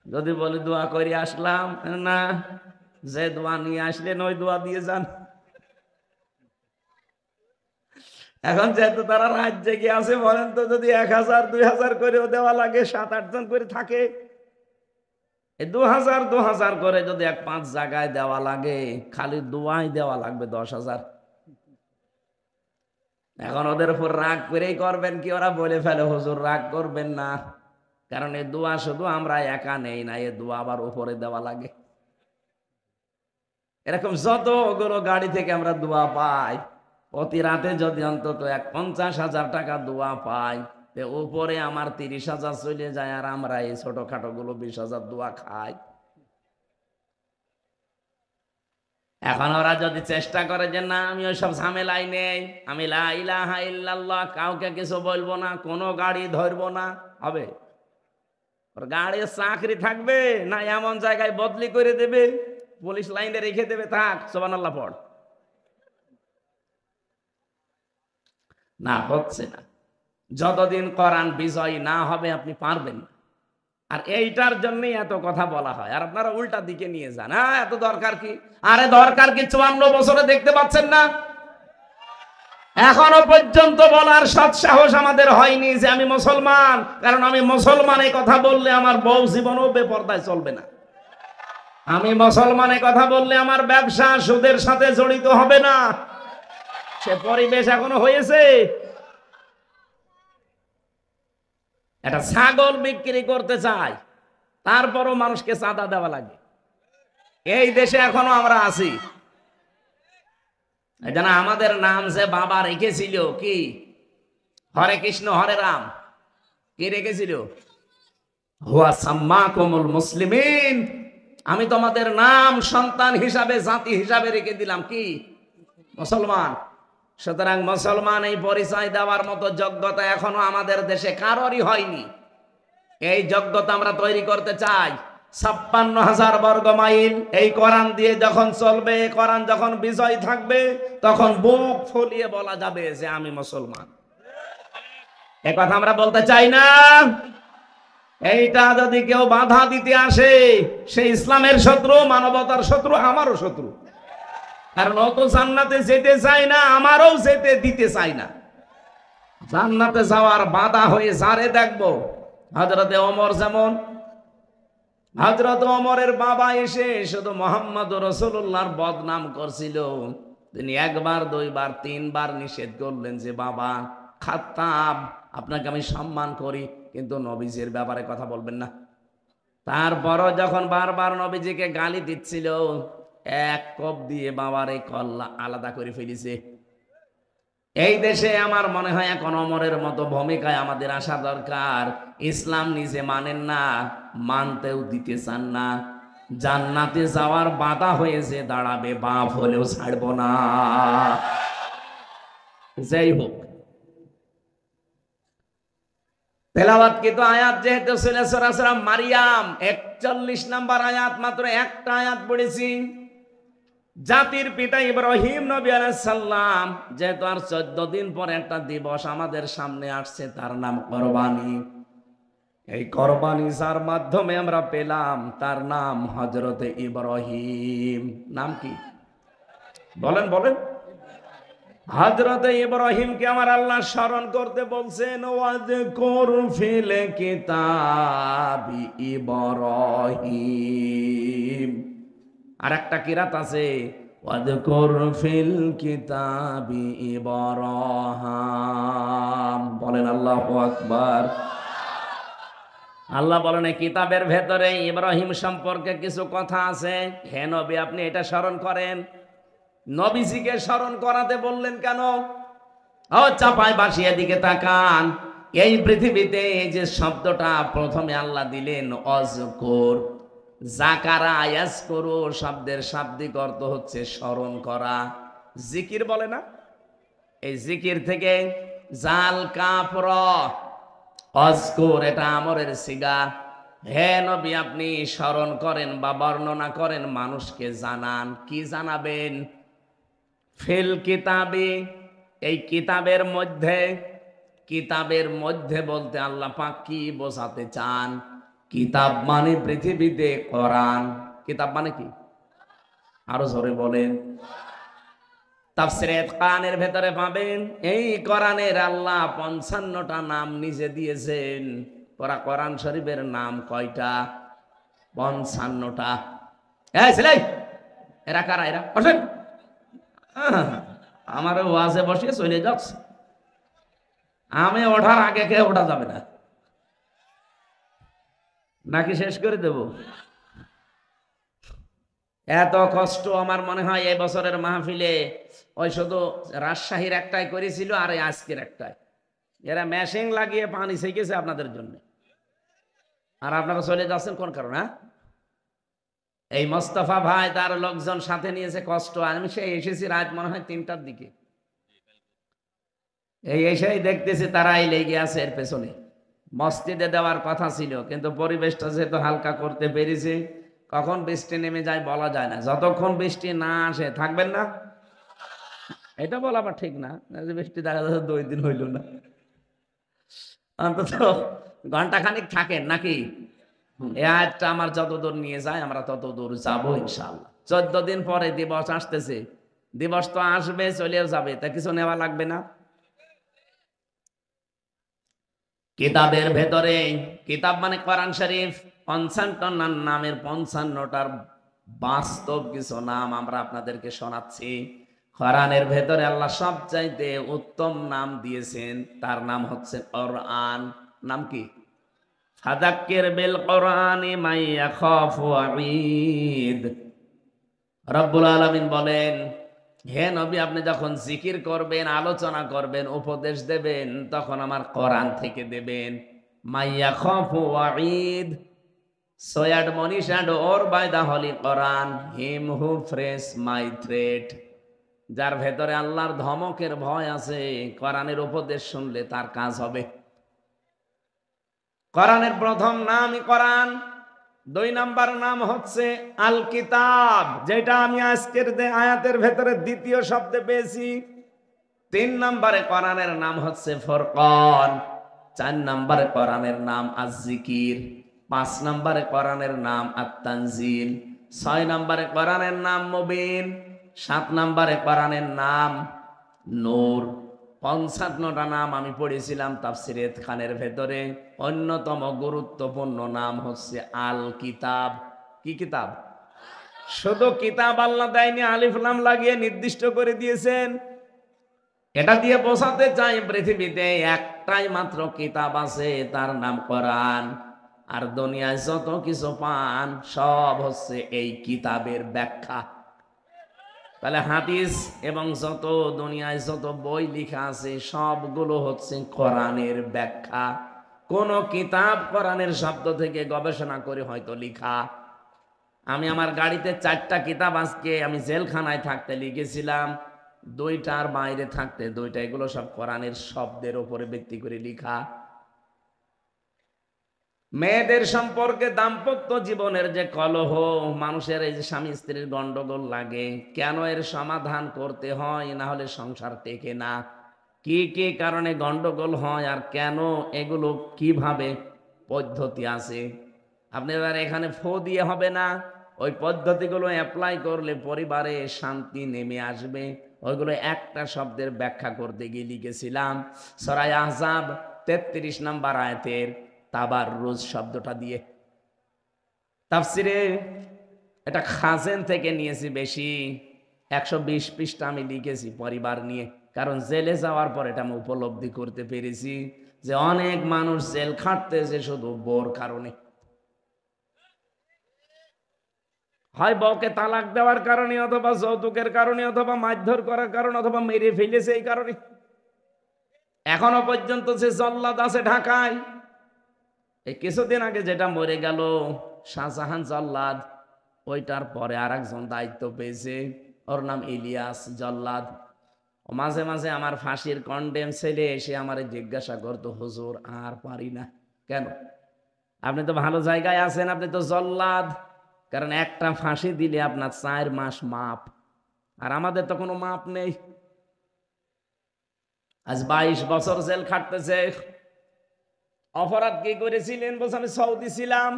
Speaker 1: যদি বলি দোয়া করে আসলাম, না, যে দোয়া নিয়ে আসলেন ওই দোয়া দিয়ে যান। এখন যেহেতু তারা রাত জেগে আছে, বলেন তো, যদি 1000-2000 করেও দেওয়া লাগে, 7-8 জন করে থাকে, 2000 করে যদি 1-5 জায়গায় দেওয়া লাগে, খালি দোয়াই দেওয়া লাগবে 10,000। এখন ওদের উপর রাগ করেই করবেন কি? ওরা বলে ফেলে হুজুর রাগ করবেন না, কারণ এই দোয়া শুধু আমরা একা নেই না, এই দোয়া আবার উপরে দেওয়া লাগে। এরকম যতগুলো গাড়ি থেকে আমরা দোয়া পাই, প্রতি রাতে যদি অন্তত 50,000 টাকা দোয়া পাই, উপরে আমার 30,000 চলে যায়, আর আমরা এই ছোটখাটো গুলো 20,000 দোয়া খাই। এখন ওরা যদি চেষ্টা করে যে না আমি ওইসব ঝামেলাই নেই, আমি লা ইলাহা ইল্লাল্লাহ, কাউকে কিছু বলবো না, কোনো গাড়ি ধরবো না, হবে? ওর গাড়ির চাকরি থাকবে না এমন জায়গায় বদলি করে দেবে, পুলিশ লাইনে রেখে দেবে, থাক সুবহানাল্লাহ পড়। না, হচ্ছে না। যতদিন কোরআন বিজয় না হবে আপনি পারবেন না। আর এইটার জন্যই এত কথা বলা হয়, আর আপনারা উল্টা দিকে নিয়ে যান। হ্যাঁ, এত দরকার কি? আরে দরকার কি? 54 বছরে দেখতে পাচ্ছেন না? এখনো পর্যন্ত বলার সৎসাহস আমাদের হয়নি যে আমি মুসলমান, কারণ আমি মুসলমান এই কথা বললে আমার বউ জীবনও বেপরদায় চলবে না। আমি মুসলমান এই কথা বললে আমার ব্যবসা সুদের সাথে জড়িত হবে না। সে পরিবেশ এখনো হয়েছে। একটা ছাগল বিক্রি করতে চাই, তারপরও মানুষকে চাঁদা দেওয়া লাগে। এই দেশে এখনো আমরা আছি। জানা আমাদের নাম যে বাবা রেখেছিল কি? হরে কৃষ্ণ হরে রাম। কি রেখেছিল? হুয়া সাম্মাকুমুল মুসলিমিন। আমি তোমাদের নাম সন্তান হিসাবে, জাতি হিসাবে রেখে দিলাম কি? মুসলমান। সুতরাং মুসলমান এই পরিচয় দেওয়ার মতো যোগ্যতা এখনো আমাদের দেশে কারোরই হয়নি। এই যোগ্যতা আমরা তৈরি করতে চাই। 56,000 বর্গ মাইল এই কোরআন দিয়ে যখন চলবে, কোরআন যখন বিজয় থাকবে, তখন বুক ফুলিয়ে বলা যাবে যে আমি মুসলমান। এ কথা আমরা বলতে চাই না। এইটা যদি কেউ বাধা দিতে আসে, সে ইসলামের শত্রু, মানবতার শত্রু, আমারও শত্রু। কারণ ও তো জান্নাতে যেতে চায় না, আমারও যেতে দিতে চাই না। জান্নাতে যাওয়ার বাধা হয়ে যারে দেখবো, হযরতে ওমর যেমন, হযরত ওমরের বাবা এসে শুধু মুহাম্মদ রাসূলুল্লাহর বদনাম করছিল, তিনি একবার দুইবার তিনবার নিষেধ করলেন যে বাবা খাত্তাব, আপনাকে আমি সম্মান করি, কিন্তু নবীজির ব্যাপারে কথা বলবেন না। তারপরও যখন বারবার নবীজিকে গালি দিচ্ছিল, এক কোপ দিয়ে বাবার এই কল্লা আলাদা করে ফেলেছে। এই দেশে আমার মনে হয় এখন ওমরের মতো ভূমিকায় আমাদের আসা দরকার। ইসলাম নিজে মানেন না, মানতেও দিতে চান না, জান্নাতে যাওয়ার বাধা হয়েছে দাঁড়াবে, বাপ হলেও ছাড়বো না। যাই হোক, তেলাওয়াতকৃত আয়াত যেহেতু ছিল সূরা সূরা মারিয়াম, 41 নম্বর আয়াত, মাত্র একটা আয়াত পড়েছি। জাতির পিতা ইব্রাহিম নবী আলাইহিস সালাম, যেহেতু আর 14 দিন পর একটা দিবস আমাদের সামনে আসছে, তার নাম কোরবানি। এই কোরবানি যার মাধ্যমে আমরা পেলাম, তার নাম হযরতে ইব্রাহিম। নাম কি? বলেন বলেন। হযরতে ইব্রাহিমকে আমার আল্লাহ স্মরণ করতে বলছেন, ওয়াযকুর ফিল কিতাবি ইব্রাহিম। আর একটা কিরাত আছে, ওয়াযকুর ফিল কিতাবি ইব্রাহিম। বলেন আল্লাহু আকবার। আল্লাহ বলেন এই কিতাবের ভেতরে ইব্রাহিম সম্পর্কে কিছু কথা আছে। হে নবী, আপনি এটা স্মরণ করেন। নবীজিকে স্মরণ করাতে বললেন কেন? ও চাপায় বাসিয়া দিকে তাকান। এই পৃথিবীতে এই যে শব্দটা প্রথমে আল্লাহ দিলেন অজকুর, জাকারা ইয়াজকুরু শব্দের শাব্দিক অর্থ হচ্ছে স্মরণ করা। জিকির বলে না? এই জিকির থেকে জাল কাফ র, অজকুর, এটা আমরের সিগা। হে নবী, আপনি স্মরণ করেন বা বর্ণনা করেন, মানুষকে জানান। কি জানাবেন? ফিল কিতাবি, এই কিতাবের মধ্যে। কিতাবের মধ্যে বলতে আল্লাহ পাক কি বোঝাতে চান? কিতাব মানে পৃথিবীতে কোরআন। কিতাব মানে কি? আরো জোরে বলেন। তাফসীরে ইতকানের ভেতরে পাবেন এই কোরআনের আল্লাহ 55টা নাম নিজে দিয়েছেন। কোরআন শরীফের নাম কয়টা? 55টা। এই ছেলে, এরা কারা? এরা বসেন। আমার ওয়াজে বসিয়ে চলে যাচ্ছে, আমি ওঠার আগে কে ওঠা যাবে না, নাকি শেষ করে দেব? এত কষ্ট আমার মনে হয় এই বছরের মাহফিলে ওই শুধু রাজশাহীর একটাই করেছিল আর এই আজকের একটাই। এরা মেশিন লাগিয়ে পানি ছেঁকেছে আপনাদের জন্য, আর আপনারা চলে যাচ্ছেন কোন কারণে? হ্যাঁ, এই মোস্তফা ভাই তার লোকজন সাথে নিয়েছে, কষ্ট। আমি সেই এসেছি রাত মনে হয় 3টার দিকে, এই এসেই দেখতেছি তারাই লেগে আছে এর পেছনে। মসজিদে দেওয়ার কথা ছিল, কিন্তু পরিবেশটা যেহেতু হালকা করতে পেরেছে, কখন বৃষ্টি নেমে যায় বলা যায় না। যতক্ষণ বৃষ্টি না আসে থাকবেন না, এটা বলা আবার ঠিক না যে বৃষ্টি দেখা যাচ্ছে 2 দিন হইল না, অন্তত ঘন্টাখানিক থাকেন নাকি। এই আয়াতটা আমার যতদূর নিয়ে যায় আমরা ততদূর যাবো ইনশাআল্লাহ। 14 দিন পরে দিবস আসতেছে, দিবস তো আসবে চলেও যাবে, তা কিছু নেওয়া লাগবে না। কিতাবের ভেতরে, কিতাব মানে কোরআন শরীফ, 55 নামের 55টার বাস্তব কিছু নাম আমরা আপনাদেরকে শোনাচ্ছি। কোরআনের ভেতরে আল্লাহ সবচাইতে উত্তম নাম দিয়েছেন, তার নাম হচ্ছে কোরআন। নাম কি? ফাযাক্কির বিল কোরআনি মান ইয়াখাফু ওয়াঈদ। রব্বুল আলামিন বলেন, হে নবী, আপনি যখন জিকির করবেন, আলোচনা করবেন, উপদেশ দেবেন, তখন আমার কোরআন থেকে দেবেন। মাইয়া খফু ওয়াঈদ, so admonish or by the holy Quran him who frays my threat। যার ভেতরে আল্লাহর ধমকের ভয় আছে, কোরআনের উপদেশ শুনলে তার কাজ হবে। কোরআনের প্রথম নামই কোরআন। 2 নাম্বার নাম হচ্ছে আল কিতাব, যেটা আমি আজকের আয়াতের ভেতরে দ্বিতীয় শব্দে পেয়েছি। 3 নম্বরে কোরআনের নাম হচ্ছে ফুরকান। 4 নম্বরে কোরআনের নাম আজ-জিকির। 5 নম্বরে কোরআনের নাম আত-তানজিল। 6 নম্বরে কোরআনের নাম মুবিন। 7 নম্বরে কোরআনের নাম নূর। 55টা নাম আমি পড়েছিলাম তাফসিরে খানের ভেতরে। অন্যতম গুরুত্বপূর্ণ নাম হচ্ছে আল কিতাব। কি কিতাব? শুধু কিতাব আল্লাহ দেয়নি, আলিফ লাম লাগিয়ে নির্দিষ্ট করে দিয়েছেন। এটা দিয়ে বোঝাতে চাই পৃথিবীতে একটাই মাত্র কিতাব আছে, তার নাম কোরআন। আর দুনিয়ায় যত কিছু পান সব হচ্ছে এই কিতাবের ব্যাখ্যা। তাহলে হাদিস এবং যত দুনিয়ায় যত বই লেখা আছে সবগুলো হচ্ছে কোরআনের ব্যাখ্যা। কোন কিতাব কোরআনের শব্দ থেকে গবেষণা করে হয়তো লেখা। আমি আমার গাড়িতে 4টা কিতাব আজকে আমি জেলখানায় থাকতে লিখেছিলাম, 2টার বাইরে থাকতে 2টা, এগুলো সব কোরআনের শব্দের উপরে ভিত্তি করে লেখা। মেয়েদের সম্পর্কে, দাম্পত্য জীবনের যে কলহ, মানুষের এই যে স্বামী স্ত্রীর গন্ডগোল লাগে, কেন এর সমাধান করতে হয়, না হলে সংসার টেকে না। কি কি কারণে গন্ডগোল হয় আর কেন, এগুলো কিভাবে পদ্ধতি আছে। আপনাদের এখানে ফো দিয়ে হবে না, ওই পদ্ধতিগুলো অ্যাপ্লাই করলে পরিবারে শান্তি নেমে আসবে। ওইগুলো একটা শব্দের ব্যাখ্যা করতে গিয়ে লিখেছিলাম সূরা আহজাব 33 নম্বর আয়াতের তাবাররুজ শব্দটা দিয়ে। তাফসিরে এটা খাজেন থেকে নিয়েছি বেশি, 120 পৃষ্ঠা আমি লিখেছি পরিবার নিয়ে। কারণ জেলে যাওয়ার পর এটা আমি উপলব্ধি করতে পেরেছি যে অনেক মানুষ জেল খাটতেছে শুধু বোর কারণে। হয় বউকে তালাক দেওয়ার কারণে, অথবা যৌতুকের কারণে, অথবা মারধর করার কারণে, অথবা মেরে ফেলেছে এই কারণে। এখনো পর্যন্ত যে জল্লাদ আছে ঢাকায়, এই কিছুদিন আগে যেটা মরে গেল শাহজাহান জল্লাদ, ওইটার পরে আর একজন দায়িত্ব পেয়েছে, ওর নাম ইলিয়াস জল্লাদ। ও মাঝে মাঝে আমার ফাঁসির কন্ডেম ছেলে এসে আমার জিজ্ঞাসা করতো, হুজুর আর পারি না। কেন? আপনি তো ভালো জায়গায় আছেন, আপনি তো জল্লাদ। কারণ একটা ফাঁসি দিলে আপনার 4 মাস মাপ, আর আমাদের তো কোনো মাপ নেই। আজ 22 বছর জেল খাটতেছে। অপরাধ কি করেছিলেন? বলছে আমি সৌদি ছিলাম,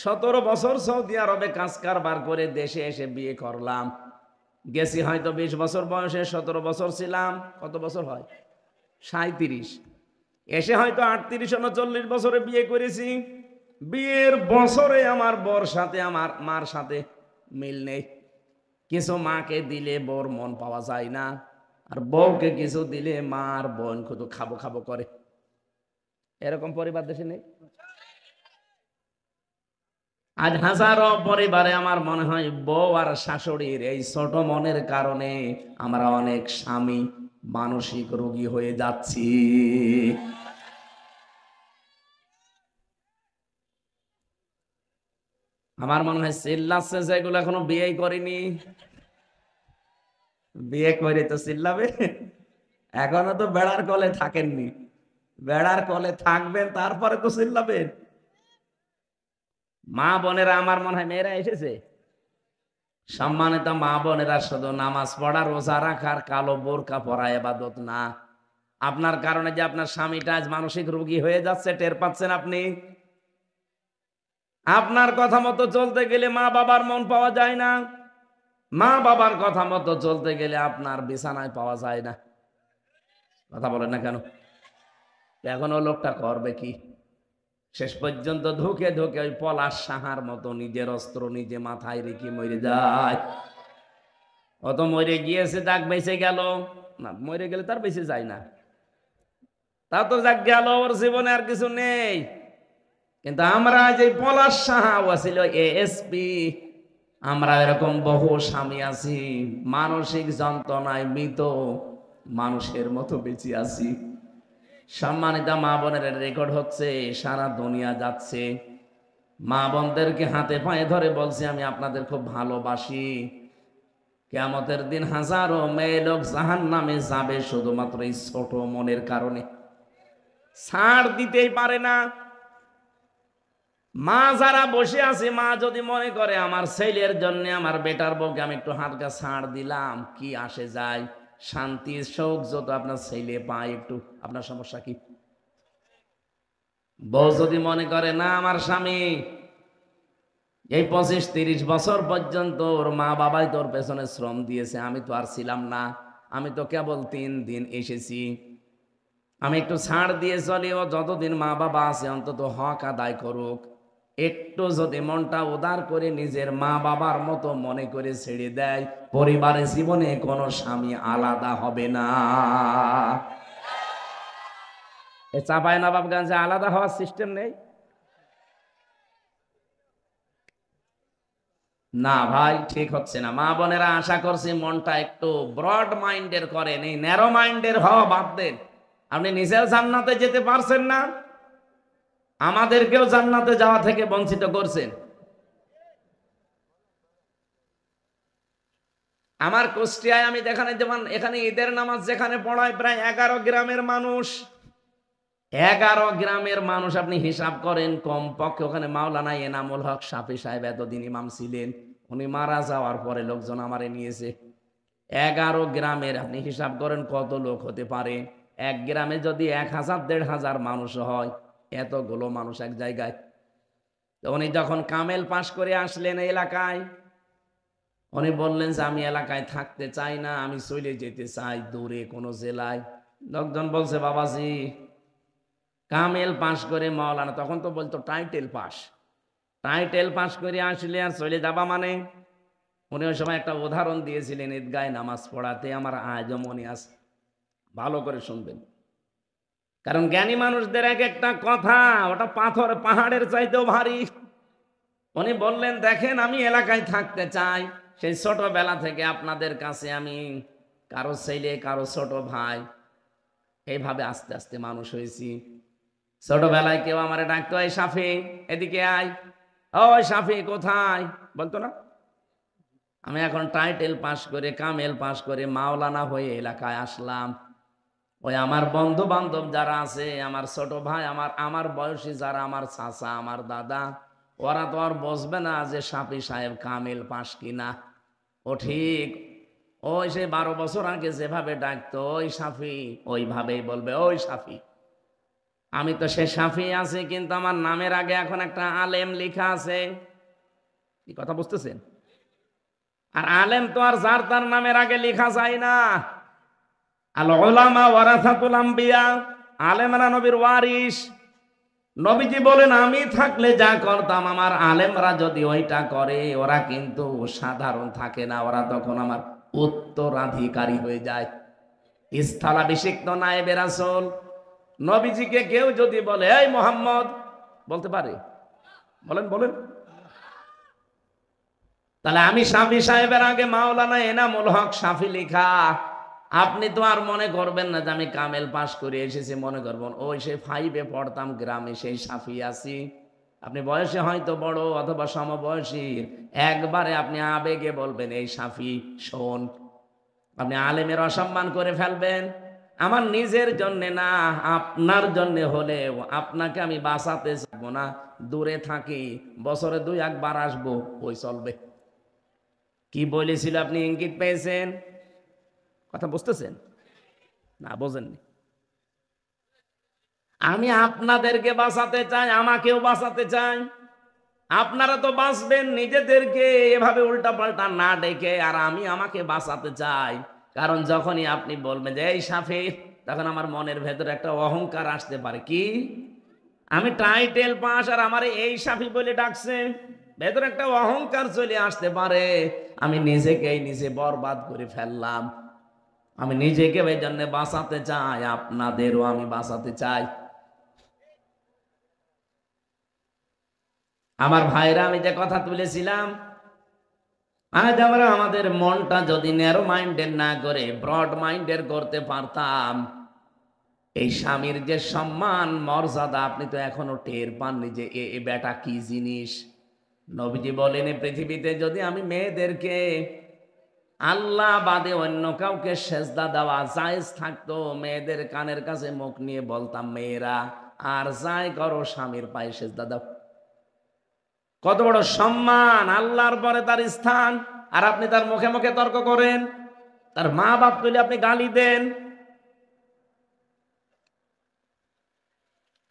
Speaker 1: 17 বছর সৌদি আরবে কাজ কারবার করে দেশে এসে বিয়ে করলাম। গেছি হয়তো 20 বছর বয়সে, 17 বছর ছিলাম, কত বছর হয়? 37। এসে হয়তো 38 39 বছরে বিয়ে করেছি। বিয়ের বছরে আমার বর সাথে আমার মার সাথে মিল নেই। কিছু মাকে দিলে বর মন পাওয়া যায় না, আর বউকে কিছু দিলে মার বোন শুধু খাবো খাবো করে। এরকম পরিবার দেশে নেই। আজ হাজারো পরিবারে আমার মনে হয় বউ আর শাশুড়ির এই ছোট মনের কারণে আমরা অনেক স্বামী মানসিক রোগী হয়ে যাচ্ছি। আমার মনে হয় চিল্লাচ্ছে যেগুলো এখনো বিয়ে করেনি, বিয়ে করে তো চিল্লাবে। এখনো তো বেড়ার কলে থাকেননি, বেড়ার কলে থাকবেন তারপরে তো চিল্লাবেন। মা বোনেরা আমার মনে হয় মেয়েরা এসেছে, সম্মানিত মা বোনেরা, শুধু নামাজ পড়া রোজা রাখার কালো বোরকা পরা ইবাদত না, আপনার কারণে যে আপনার স্বামীটা আজ মানসিক রোগী হয়ে যাচ্ছে টের পাচ্ছেন আপনি। আপনার কথা মতো চলতে গেলে মা বাবার মন পাওয়া যায় না, মা বাবার কথা মতো চলতে গেলে আপনার বিছানায় পাওয়া যায় না। কথা বলেন না কেন? এখন ও লোকটা করবে কি? শেষ পর্যন্ত ধুকে ধুকে ওই পলাশ সাহার মতো নিজের অস্ত্র নিজে মাথায় রেখে মরে যায়। অত মরে গিয়েছে, যাক বেঁচে গেল। না, মরে গেলে তার বেঁচে যায় না, তা তো যাক গেল, ওর জীবনে আর কিছু নেই। কিন্তু আমরা যে পলাশ সাহা ছিল এএসপি, আমরা এরকম বহু স্বামী আছি মানসিক যন্ত্রণায় মৃত মানুষের মতো বেঁচে আছি। সম্মানিত মা বোনের রেকর্ড হচ্ছে, সারা দুনিয়া যাচ্ছে। মা বোনদেরকে হাতে পায়ে ধরে বলছি আমি আপনাদের খুব ভালোবাসি। কিয়ামতের দিন হাজারো মেয়ে লোক জাহান্নামে যাবে শুধুমাত্র এই ছোট মনের কারণে, ছাড় দিতেই পারে না। মা যারা বসে আছে, মা যদি মনে করে আমার ছেলের জন্য আমার বেটার বউকে আমি একটু হালকা ছাড় দিলাম, কি আসে যায়, শান্তি সুখ যত আপনার ছেলে পায় একটু, আপনার সমস্যা কি? বউ যদি মনে করে না আমার স্বামী এই 25-30 বছর পর্যন্ত ওর মা বাবাই তোর পেছনে শ্রম দিয়েছে, আমি তো আর ছিলাম না, আমি তো কেবল 3 দিন এসেছি, আমি একটু ছাড় দিয়ে চলি, ও যতদিন মা বাবা আছে অন্তত হক আদায় করুক। একটু যদি মনটা উদার করে নিজের মা বাবার মতো মনে করে ছেড়ে দেয়, পরিবারের জীবনে কোনো স্বামী আলাদা হবে না। এ চাঁপাইনবাবগঞ্জে আলাদা হওয়ার সিস্টেম নেই না ভাই, ঠিক হচ্ছে না। মা বোনেরা আশা করছি মনটা একটু ব্রড মাইন্ডের করেন, এই ন্যারো মাইন্ডের হওয়া বাদ দেন। আপনি নিজেও জান্নাতে যেতে পারছেন না, আমাদেরকেও জান্নাতে যাওয়া থেকে বঞ্চিত করছেন। আমার কুষ্টিয়ায় আমি যেখানে, যেমন এখানে ঈদের নামাজ যেখানে পড়ায় প্রায় 11 গ্রামের মানুষ, 11 গ্রামের মানুষ আপনি হিসাব করেন, কমপক্ষে ওখানে মাওলানা এনামুল হক শাফি সাহেব এতদিন ইমাম ছিলেন, উনি মারা যাওয়ার পরে লোকজন আমারে নিয়েছে। 11 গ্রামের আপনি হিসাব করেন কত লোক হতে পারে। এক গ্রামে যদি 1000-1500 মানুষ হয়, এতগুলো মানুষ এক জায়গায়। তো উনি যখন কামেল পাশ করে আসলেন এই এলাকায়, উনি বললেন যে আমি এলাকায় থাকতে চাই না, আমি চলে যেতে চাই দূরে কোনো জেলায়। লোকজন বলছে বাবাজি কামেল পাশ করে মাওলানা, তখন তো বলতো টাইটেল পাস, টাইটেল পাস করে আসলে আর চলে যাবা মানে? উনি ওই সময় একটা উদাহরণ দিয়েছিলেন ঈদগায় নামাজ পড়াতে, আমার আজও মনে আছে, ভালো করে শুনবেন, কারণ জ্ঞানী মানুষদের এক একটা কথা ওটা পাথর পাহাড়ের চাইতেও ভারী। উনি বললেন দেখেন আমি এলাকায় থাকতে চাই, সেই ছোটবেলা থেকে আপনাদের কাছে আমি কারো ছেলে কারো ছোট ভাই এইভাবে আস্তে আস্তে মানুষ হয়েছি। ছোটবেলায় কেউ আমারে ডাকতো এই সাফি এদিকে আয়, ওই সাফি কোথায় বলতো না। আমি এখন টাইটেল পাস করে কামেল পাস করে মাওলানা হয়ে এলাকায় আসলাম, ওই আমার বন্ধু বান্ধব যারা আছে, আমার ছোট ভাই, আমার বয়সী যারা, আমার চাচা আমার দাদা, ওরা তো আর বসবে না যে সাফি সাহেব কামেল পাস কিনা। ও ঠিক ওই সে 12 বছর আগে যেভাবে ডাকতো ওই সাফি, ওইভাবেই বলবে ওই সাফি। আমি তো সে সাফি আছি, কিন্তু আমার নামের আগে এখন একটা আলেম লেখা আছে, কি কথা বুঝতেছেন? আর আলেম তো আর যার তার নামের আগে লেখা যায় না। আল উলামা ওয়ারাসাতুল আম্বিয়া, আলেমরা নবীর ওয়ারিস। নবীজি বলেন আমি থাকলে যা করতাম আমার আলেমরা যদি ওইটা করে, ওরা কিন্তু সাধারণ থাকে না, ওরা তখন আমার উত্তরাধিকারী হয়ে যায়। স্থলাভিষিক্ত নায়েবে রাসূল। নবীজিকে কেউ যদি বলে এই মোহাম্মদ, বলতে পারে? বলেন বলেন, তাহলে আমি শাফি সাহেবের আগে মাওলানা এনামুল হক শাফি লেখা। আপনি তো আর মনে করবেন না যে আমি কামেল পাশ করে এসেছি, মনে করবেন ওই সেই ফাইভে পড়তাম গ্রামে সেই শাফি আছি। আপনি বয়সে হয়তো বড় অথবা সমবয়সী, একবারে আপনি আবেগে বলবেন এই শাফি শোন। আপনি আলেমের অসম্মান করে ফেলবেন। আমার নিজের জন্য না, আপনার জন্য হলেও আপনাকে আমি বাঁচাতে চাইবো না। দূরে থাকি, বছরে 2-1 বার আসবো, ওই চলবে। কি বলেছিল আপনি ইঙ্গিত পেয়েছেন? কথা বুঝতেছেন না? বোঝেননি? আমি আপনাদেরকে বাঁচাতে চাই, আমাকেও বাঁচাতে চাই। আপনারা তো বাঁচবেন নিজেদেরকে এভাবে উল্টা পাল্টা না ডেকে, আর আমি আমাকে বাঁচাতে চাই। কারণ যখনই আপনি বলবেন যে এই শাফি, তখন আমার মনের ভেতরে একটা অহংকার আসতে পারে। কি? আমি টাইটেল পাস আর আমার এই শাফি বলে ডাকছে, ভেতরে একটা অহংকার চলে আসতে পারে। আমি নিজেকেই নিজে বরবাদ করে ফেললাম। আমি নিজেকে এই জন্য বাঁচাতে চাই, আপনাদেরও আমি বাঁচাতে চাই। আমার ভাইরা, আমি যে কথা তুলেছিলাম, আজ আমরা আমাদের মনটা যদি ন্যারো মাইন্ডের না করে ব্রড মাইন্ডের করতে পারতাম, এই স্বামীর যে সম্মান মর্যাদা আপনি তো এখনো টের পাননি যে এ বেটা কি জিনিস। নবীজি বলেন এই পৃথিবীতে যদি আমি মেয়েদেরকে আল্লাহ বাদে অন্য কাউকে সেজদা দেওয়া জায়েজ থাকতো, মেয়েদের কানের কাছে মুখ নিয়ে বলতাম মেয়েরা আর যাই করো স্বামীর পায়ে সেজদা দাও। কত বড় সম্মান, আল্লাহর পরে তার স্থান। আর আপনি তার মুখে মুখে তর্ক করেন, তার মা বাপ তুলে আপনি গালি দেন।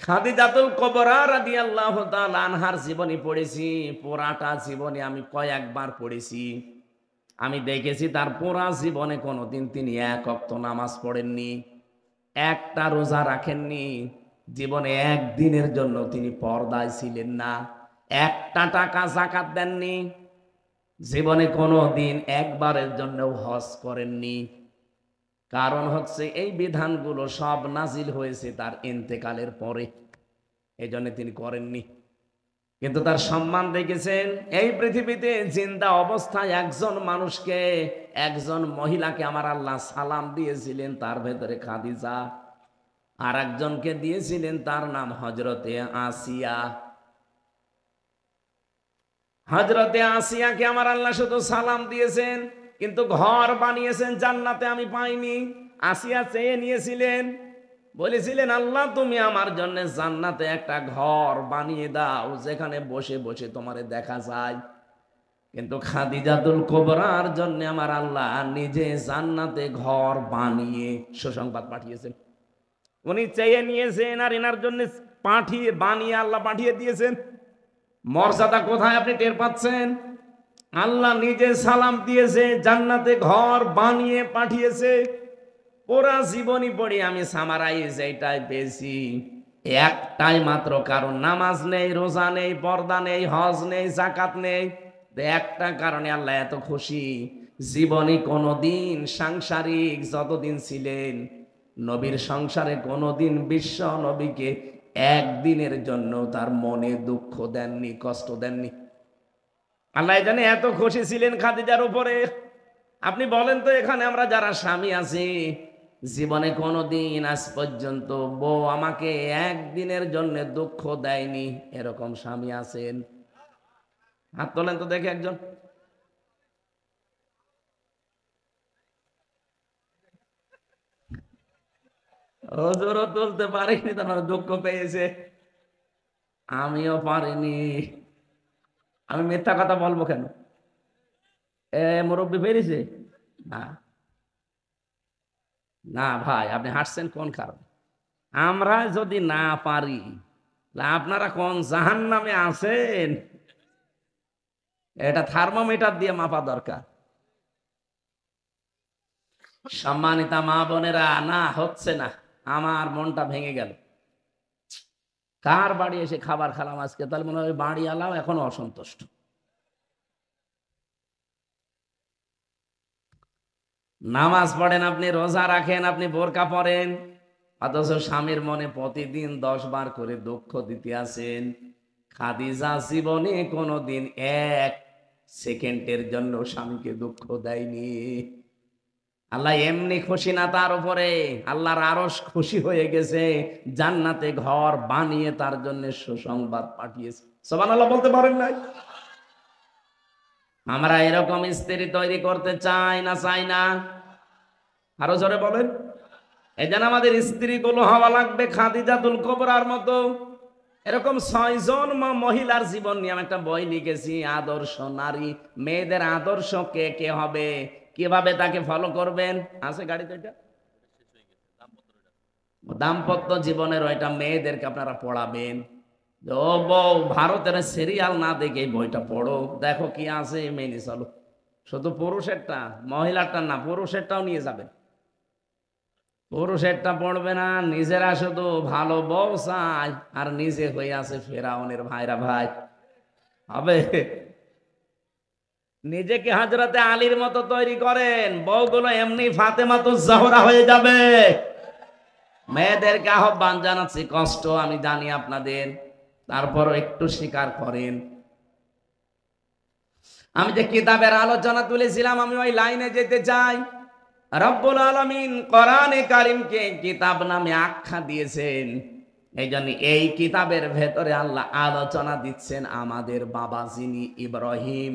Speaker 1: খাদিজাতুল কুবরা রাদিয়াল্লাহু তাআলা আনহার জীবনী পড়েছি, পুরাটা জীবনী আমি কয়েকবার পড়েছি। আমি দেখেছি তার পুরা জীবনে কোনোদিন তিনি 1 ওয়াক্ত নামাজ পড়েননি, একটা রোজা রাখেননি, জীবনে একদিনের জন্য তিনি পর্দায় ছিলেন না, একটা টাকা যাকাত দেননি, জীবনে কোনো দিন একবারের জন্য হজ করেননি। কারণ হচ্ছে এই বিধানগুলো সব নাজিল হয়েছে তার ইন্তেকালের পরে, এই জন্য তিনি করেননি। কিন্তু তার সম্মান দেখেছেন, এই পৃথিবীতে জিন্দা অবস্থায় একজন মানুষকে, একজন মহিলাকে আমার আল্লাহ সালাম দিয়েছিলেন, তার ভেতরে খাদিজা। আর একজনকে দিয়েছিলেন, তার নাম হজরতে আসিয়া। হজরতে আসিয়াকে আমার আল্লাহ শুধু সালাম দিয়েছেন, কিন্তু ঘর বানিয়েছেন জান্নাতে আমি পাইনি। আসিয়া চেয়ে নিয়েছিলেন, বলেছিলেন আল্লাহ তুমি আমার জন্য জান্নাতে একটা ঘর বানিয়ে দাও যেখানে বসে বসে তোমারে দেখা যায়। কিন্তু খাদিজাতুল কুবরার জন্য আমার আল্লাহ নিজে জান্নাতে ঘর বানিয়ে সুসংবাদ পাঠিয়েছেন। উনি চেয়ে নিয়েছেন আর এনার জন্য পাঠিয়ে বানিয়ে আল্লাহ পাঠিয়ে দিয়েছেন। মর্যাদা কোথায় আপনি টের পাচ্ছেন? আল্লাহ নিজে সালাম দিয়েছে, জান্নাতে ঘর বানিয়ে পাঠিয়েছে। পুরা জীবনী পড়ি আমি সামারাইজ এইটাই পেয়েছি, একটাই মাত্র কারণ, নামাজ নেই, রোজা নেই, পর্দা নেই, হজ নেই, যাকাত নেই। একটা কারণে আল্লাহ এত খুশি, জীবনে কোনোদিন সাংসারিক যতদিন ছিলেন নবীর সংসারে কোনোদিন বিশ্ব নবীকে একদিনের জন্য তার মনে দুঃখ দেননি, কষ্ট দেননি। আল্লাহ জানে এত খুশি ছিলেন খাদিজার উপরে। আপনি বলেন তো, এখানে আমরা যারা স্বামী আছি, জীবনে কোনোদিন আজ পর্যন্ত বউ আমাকে একদিনের জন্য দুঃখ দেয়নি, এরকম স্বামী আছেন? হাত তোলেন তো দেখে একজন। হুজুরও তুলতে পারিনি, তার দুঃখ পেয়েছে। আমিও পারিনি। আমি মিথ্যা কথা বলবো কেন? মুরব্বী বেরিয়েছে না? না ভাই, আপনি হাসছেন কোন কারণ? আমরা যদি না পারি, আপনারা কোন জাহান্নামে আছেন এটা থার্মোমিটার দিয়ে মাপা দরকার। সম্মানিতা মা বোনেরা, না হচ্ছে না, আমার মনটা ভেঙে গেল। কার বাড়ি এসে খাবার খেলাম আজকে, তাহলে মনে হয় বাড়ি আলাও এখনো অসন্তুষ্ট। নামাজ পড়েন আপনি, রোজা রাখেন আপনি, বোরকা পরেন, অথচ স্বামীর মনে প্রতিদিন 10 বার করে দুঃখ দিতে আছেন। খাদিজা জীবনে কোনোদিন এক সেকেন্ডের জন্য স্বামীকে দুঃখ দেয়নি। আল্লাহ এমনি খুশি না তার উপরে, আল্লাহর আরশ খুশি হয়ে গেছে, জান্নাতে ঘর বানিয়ে তার জন্য সুসংবাদ পাঠিয়েছে। সুবহানাল্লাহ বলতে পারেন নাই? আমরা এরকম স্ত্রী তৈরি করতে চাই না চাই না? আরো জোরে বলেন। এই জন্য আমাদের স্ত্রীগুলো হওয়া লাগবে খাদিজাতুল কুবরার মতো। এরকম 6 জন মহিলার জীবন নিয়ে আমি একটা বই লিখেছি, আদর্শ নারী। মেয়েদের আদর্শ কে কে হবে, কিভাবে তাকে ফলো করবেন। আছে গাড়িতে এটা দাম্পত্য জীবনের, ওইটা মেয়েদেরকে আপনারা পড়াবেন। ও বউ, ভারতের সিরিয়াল না দেখে এই বইটা পড়ো, দেখো কি আছে, মেনে চলো। শুধু পুরুষেরটা, মহিলারটা না, পুরুষেরটাও নিয়ে যাবে। পুরুষেরটা পড়বে না, নিজেরা শুধু ভালো বউ চায় আর নিজে হয়ে আছে ফেরাউনের ভাইরা ভাই। হবে? নিজেকে হযরতে আলীর মতো তৈরি করেন, বউগুলো এমনি ফাতেমাতুজ জাহরা হয়ে যাবে। মেয়েদেরকে আহ্বান জানাচ্ছি, কষ্ট আমি জানি আপনাদের, তারপরও একটু স্বীকার করেন। আমি যে কিতাবের আলোচনা তুলেছিলাম, আমি ওই লাইনে যেতে চাই। রব্বুল আলামিন কোরআনে কারীমকে কিতাব নামে আখ্যা দিয়েছেন। এই জন্য এই কিতাবের ভেতরে আল্লাহ আলোচনা দিচ্ছেন আমাদের বাবা যিনি ইব্রাহিম।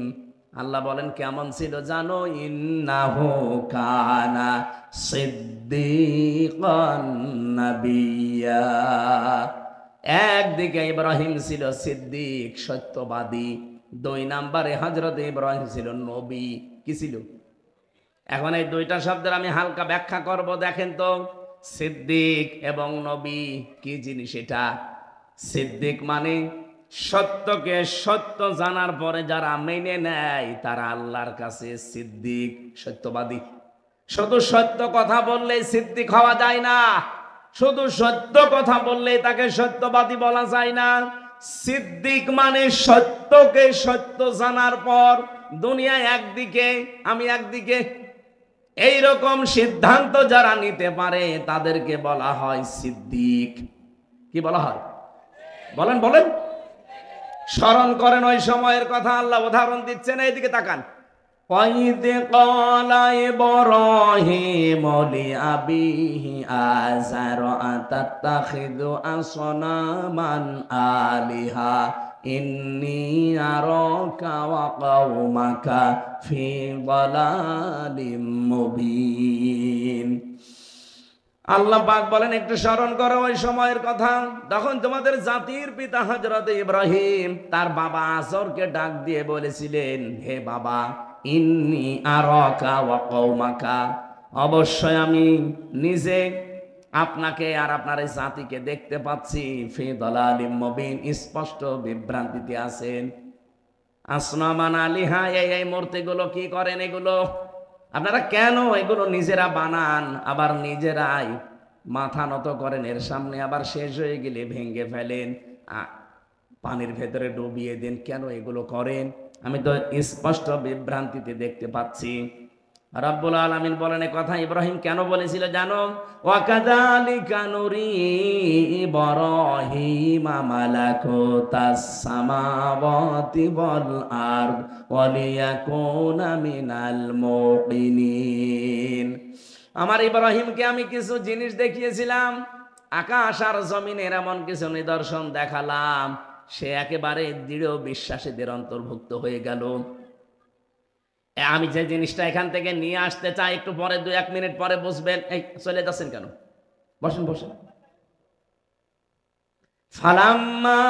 Speaker 1: আল্লাহ বলেন কেমন ছিল জানো? ইন্নাহু কানা সিদ্দীকান নাবিয়্যা। একদিকে ইব্রাহিম ছিল সিদ্দিক, সত্যবাদী। 2 নম্বরে হযরত ইব্রাহিম ছিল নবী। কি ছিল? এখন এই দুইটা শব্দের আমি হালকা ব্যাখ্যা করব। দেখেন তো, সিদ্দিক এবং নবী কি জিনিস এটা? সিদ্দিক মানে সত্যকে সত্য জানার পরে যারা মেনে নেয় তারা আল্লাহর কাছে সিদ্দিক, সত্যবাদী। শুধু সত্য কথা বললেই সিদ্দিক হওয়া যায় না, শুধু সত্য কথা বললেই তাকে সত্যবাদী বলা যায় না। সিদ্দিক মানে সত্যকে সত্য জানার পর দুনিয়ায় একদিকে আমি একদিকে, এই রকম সিদ্ধান্ত যারা নিতে পারে তাদেরকে বলা হয় সিদ্দিক। কি বলা হয়? বলেন বলেন। স্মরণ করেন ওই সময়ের কথা, আল্লাহ উদাহরণ দিচ্ছেন। এইদিকে তাকান। وَإِذْ قَالَ إِبْرَاهِيمُ لِأَبِيهِ آزَرَ أَتَتَّخِذُ أَصْنَامًا آلِهَةً إِنِّي أَرَاكَ وَقَوْمَكَ فِي ضَلَالٍ مُبِينٍ। আল্লাহ পাক বলেন একটু স্মরণ করো ওই সময়ের কথা, তখন তোমাদের জাতির পিতা হযরত ইব্রাহিম তার বাবা আজরকে ডাক দিয়ে বলেছিলেন, হে বাবা, ইন্নী আরাকা ওয়া কওমাকা, অবশ্যই আমি নিজে আপনাকে আর আপনার এই জাতিকে দেখতে পাচ্ছি ফি দালালিম মুবিন, স্পষ্ট বিভ্রান্তিতে আছেন। আসনামান আলিহা, এই মূর্তিগুলো কি করেন এগুলো? আপনারা কেন এগুলো নিজেরা বানান, আবার নিজেরাই মাথা নত করেন এর সামনে, আবার শেষ হয়ে গেলে ভেঙে ফেলেন, পানির ভেতরে ডুবিয়ে দেন? কেন এগুলো করেন? আমি তো স্পষ্ট বিভ্রান্তিতে দেখতে পাচ্ছি। রব্বুল আলামিন বলেন এ কথা ইব্রাহিম কেন বলেছিল জানো? ওয়াকাযালিকা নুরি ইব্রাহিমা মালাকুতাস সামাওয়াতি ওয়াল আরদ ওয়ালিয়াকুনা মিনাল মুকিনিন। আমার ইব্রাহিমকে আমি কিছু জিনিস দেখিয়েছিলাম, আকাশ আর জমিনের এমন কিছু নিদর্শন দেখালাম, সে একেবারে দৃঢ় বিশ্বাসীদের অন্তর্ভুক্ত হয়ে গেল। আমি যে জিনিসটা এখান থেকে নিয়ে আসতে চাই, একটু পরে 2-1 মিনিট পরে বুঝবেন। এই চলে যাচ্ছেন কেন? বসেন বসেন। ফালাম্মা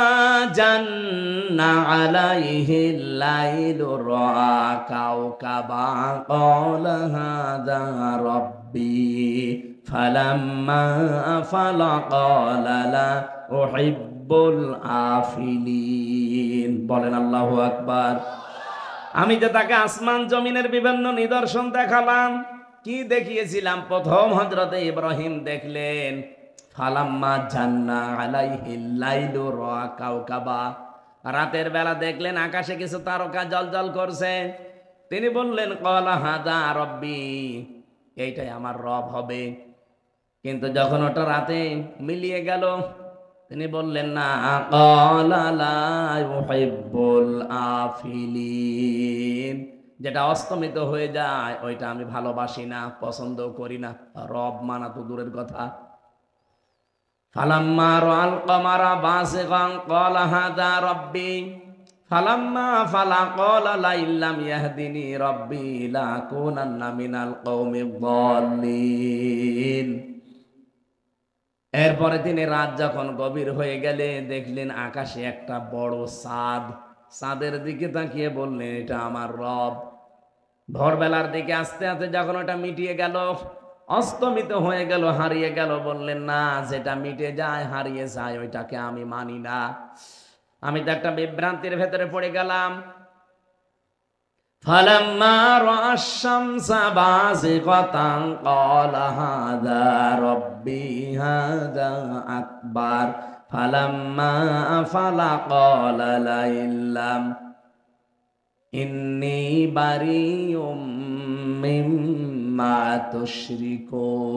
Speaker 1: জান্না আলাইহিল লাইলু রাআ কাওকাবা ক্বালা হাযা রাব্বি ফালাম্মা আফালা ক্বালা লা উহিব্বুল আফিলিন। বলেন আল্লাহু আকবার। আমি যে তাকে আসমান জমিনের বিভিন্ন নিদর্শন দেখালাম, কি দেখিয়েছিলাম? প্রথম হযরতে ইব্রাহিম দেখলেন ফালাম্মা জান্না আলাইহিল লাইলু রাআ কাওকাবা, রাতের বেলা দেখলেন আকাশে কিছু তারকা জ্বলজ্বল করছে। তিনি বললেন ক্বালা হাযা রাব্বি, এইটাই আমার রব হবে। কিন্তু যখন ওটা রাতে মিলিয়ে গেল, তিনি বললেন না, ক্বালা লা ইউহিব্বুল আফিলিন, যেটা অস্তমিত হয়ে যায় ওইটা আমি ভালোবাসি না, পছন্দ করি না। রব মানা তো দূরের কথা। ফালাম্মা রাআল কমারা বাসিগান ক্বালা হাযা রাব্বি ফালাম্মা ফালা ক্বালা লা ইল্লাম ইয়াহদিনি রাব্বি লাকুনান্না মিনাল কওমিদ দাল্লিন। এরপরে তিনি রাত যখন গভীর হয়ে গেলে দেখলেন আকাশে একটা বড় চাঁদ। চাঁদের দিকে তাকিয়ে বললেন, এটা আমার রব। ভোরবেলার দিকে আস্তে আস্তে যখন ওটা মিটিয়ে গেল, অস্তমিত হয়ে গেল, হারিয়ে গেল, বললেন না, যেটা মিটে যায় হারিয়ে যায় ওইটাকে আমি মানি না। আমি তো একটা বিভ্রান্তির ভেতরে পড়ে গেলাম। ফালাম্মা রাআ আশ-শামসা বাযিগাতান ক্বালা হাযা রাব্বি হাযা আকবার ফালাম্মা আফালা ক্বালা লা ইল্লাম ইন্নী বারিউম মিম্মা তুশরিকুন।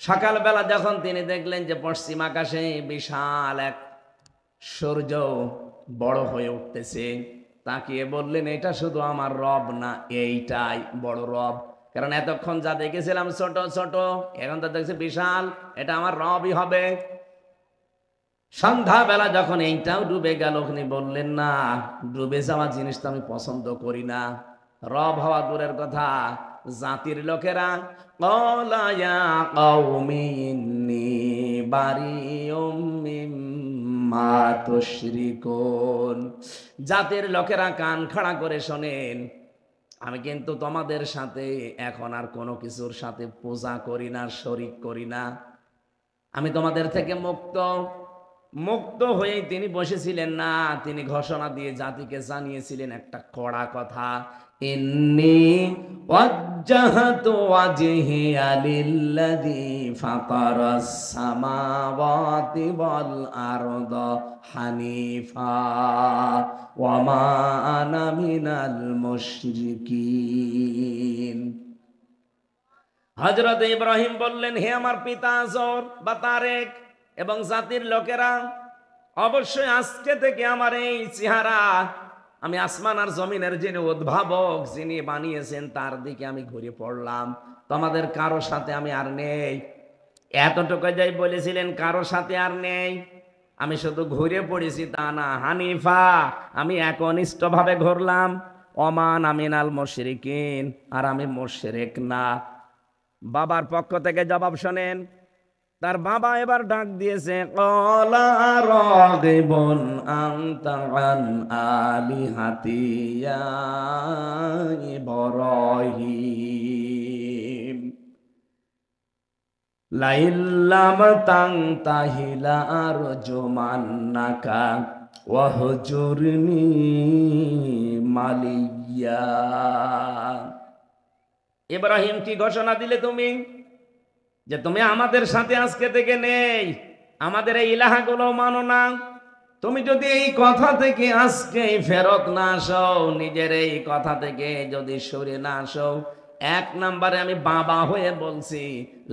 Speaker 1: সকালবেলা যখন তিনি দেখলেন যে পশ্চিম আকাশে বিশাল এক সূর্য বড় হয়ে উঠতেছে, তাকিয়ে বললেন, এটা শুধু আমার রব না, এইটাই বড় রব। কারণ এতক্ষণ যা দেখেছিলাম ছোট ছোট, এখন তো দেখছি বিশাল, এটা আমার রবই হবে। সন্ধ্যাবেলা যখন এইটাও ডুবে গেল, উনি বললেন না, ডুবে যাওয়া জিনিস তো আমি পছন্দ করি না। রব হওয়া দূরের কথা, জাতির লোকেরা ক্বালা ইয়া কওমি ইন্নী বারিউম মিম্মা তুশরিকুন। জাতির লোকেরা কান খাড়া করে শোনেন, আমি কিন্তু তোমাদের সাথে এখন আর কোনো কিছুর সাথে পূজা করি না, শরীক করি না। আমি তোমাদের থেকে মুক্ত। মুক্ত হয়েই তিনি বসেছিলেন না, তিনি ঘোষণা দিয়ে জাতিকে জানিয়েছিলেন একটা কড়া কথা, ইন্নী ওয়াজ্জাহতু ওয়াজহিয়া লিল্লাযী ফাতারাস সামাওয়াতি ওয়াল আরদা হানিফা ওয়া মা আনা মিনাল মুশরিকিন। হযরত ইব্রাহিম বললেন, হে আমার পিতা আজর বা তারেক এবং জাতির লোকেরা, অবশ্যই আজকে থেকে আমার এই চেহারা, আমি আসমান আর জমিনের যিনি উদ্ভাবক, যিনি বানিয়েছেন তার দিকে আমি ঘুরে পড়লাম। তোমাদের কারো সাথে আমি আর নেই। এতটুকু যাই বলেছিলেন, কারো সাথে আর নেই, আমি শুধু ঘুরে পড়েছি তা না, হানিফা, আমি একনিষ্ঠ ভাবে ঘুরলাম। ওমান আমিনাল মুশরিকিন, আর আমি মুশরিক না। বাবার পক্ষ থেকে জবাব শোনেন। তার বাবা এবার ডাক দিয়েছে, ক্বালা রাগিবুন আনতা আন আলিহাতি ইয়া ইব্রাহিম লা ইল্লাম তানতাহি লা আরজুমান্নাকা ওয়াহজুরনি মালিয়া। ইব্রাহিম, কি ঘোষণা দিলে তুমি যে তুমি আমাদের সাথে আজকে থেকে নেই, আমাদের এই ইলাহাগুলো মানো না? তুমি যদি এই কথা থেকে আজকে ফেরত না আসো, নিজের এই কথা থেকে যদি সরে না আসো, এক নম্বরে আমি বাবা হয়ে বলছি,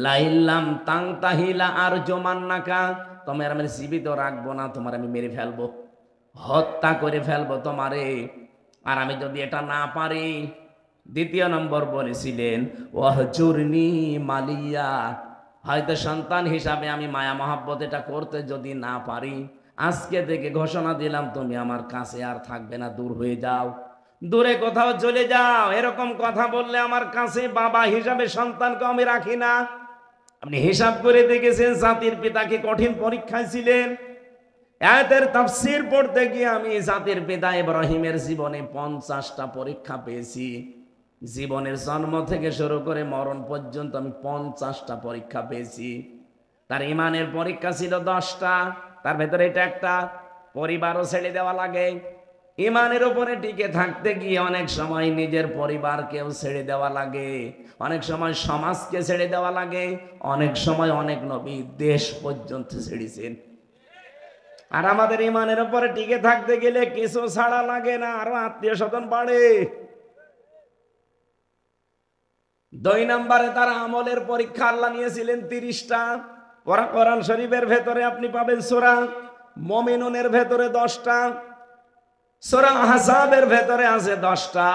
Speaker 1: লাইল্লাম তাংতাহিলা আর জমান্নাকা, তোমার আমি জীবিত রাখবো না, তোমার আমি মেরে ফেলবো, হত্যা করে ফেলবো তোমারে। আর আমি যদি এটা না পারি, দ্বিতীয় নম্বর বলেছিলেন ওয়াহজুরনি মালিয়া, হয়তো সন্তান হিসাবে আমি মায়া মহাব্বত এটা করতে যদি না পারি, আজকে থেকে ঘোষণা দিলাম তুমি আমার কাছে আর থাকবে না, দূর হয়ে যাও, দূরে কোথাও চলে যাও। এরকম কথা বললে আমার কাছে বাবা হিসাবে সন্তানকে আমি রাখি না। আপনি হিসাব করে দেখেছেন জাতির পিতাকে কঠিন পরীক্ষায় ছিলেন। আয়াতের তাফসীর পড়তে গিয়ে আমি জাতির পিতা ইব্রাহিমের জীবনে 50টা পরীক্ষা পেয়েছি। জীবনের জন্ম থেকে শুরু করে মরণ পর্যন্ত আমি 50টা পরীক্ষা পেয়েছি। তার ইমানের পরীক্ষা ছিল 10টা, তার ভেতরে এটা একটা। পরিবারও ছেড়ে দেওয়া লাগে। ইমানের উপরে টিকে থাকতে গিয়ে অনেক সময় নিজের পরিবারকেও ছেড়ে দেওয়া লাগে, অনেক সময় সমাজকে ছেড়ে দেওয়া লাগে, অনেক সময় অনেক নবী দেশ পর্যন্ত ছেড়েছেন। আর আমাদের ইমানের উপরে টিকে থাকতে গেলে কিছু ছাড়া লাগে না, আরো আত্মীয় স্বজন বাড়ে। 2 নম্বরে তার আমলের পরীক্ষা আল্লাহ নিয়েছিলেন 30টা। কোরআন শরীফের ভেতরে আপনি পাবেন সূরা মুমিনুনের ভেতরে 10টা, সূরা আহজাবের ভেতরে আছে 10টা,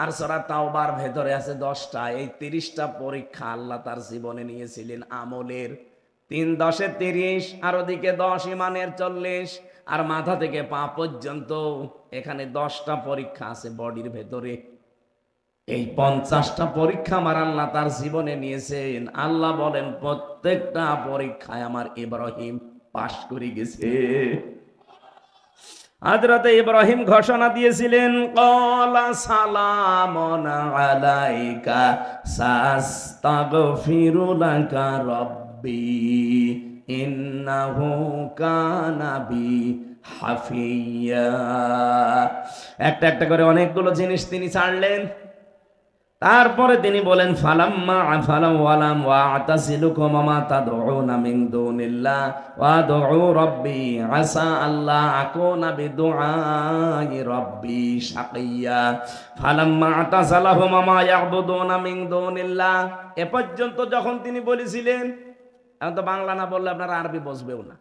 Speaker 1: আর সূরা তাওবার ভেতরে আছে 10টা। এই 30টা পরীক্ষা আল্লাহ তার জীবনে নিয়েছিলেন আমলের। 3 10 30, আর ওদিকে 10 ইমানের 40, আর মাথা থেকে পা পর্যন্ত এখানে 10টা পরীক্ষা আছে বডির ভেতরে। এই 50টা পরীক্ষা আমার আল্লাহ তার জীবনে নিয়েছেন। আল্লাহ বলেন প্রত্যেকটা পরীক্ষায় আমার ইব্রাহিম পাশ করে গেছে। হযরত ইব্রাহিম ঘোষণা দিয়েছিলেন, ক্বালা সালামুন আলাইকা সাস্তাগফিরু লাকা রাব্বি ইন্নাহু কানা বি হাফিয়া। একটা একটা করে অনেকগুলো জিনিস তিনি ছাড়লেন। তারপরে তিনি বলেন, ফালাম্মা আফালাম ওয়ালাম ওয়াতাসিলুকুম মা তাদউনা মিন দুনিল্লাহ ওয়া আদউ রাব্বি আসা আল্লাহ আকুনা বিদুআই রাব্বি শাকিয়া। ফালাম্মা আতাসালাহুম মা ইয়াবুদুনা মিন দুনিল্লাহ, এ পর্যন্ত যখন তিনি বলেছিলেন, এখন তো বাংলা না বললে আপনারা আরবি বুঝবেও না।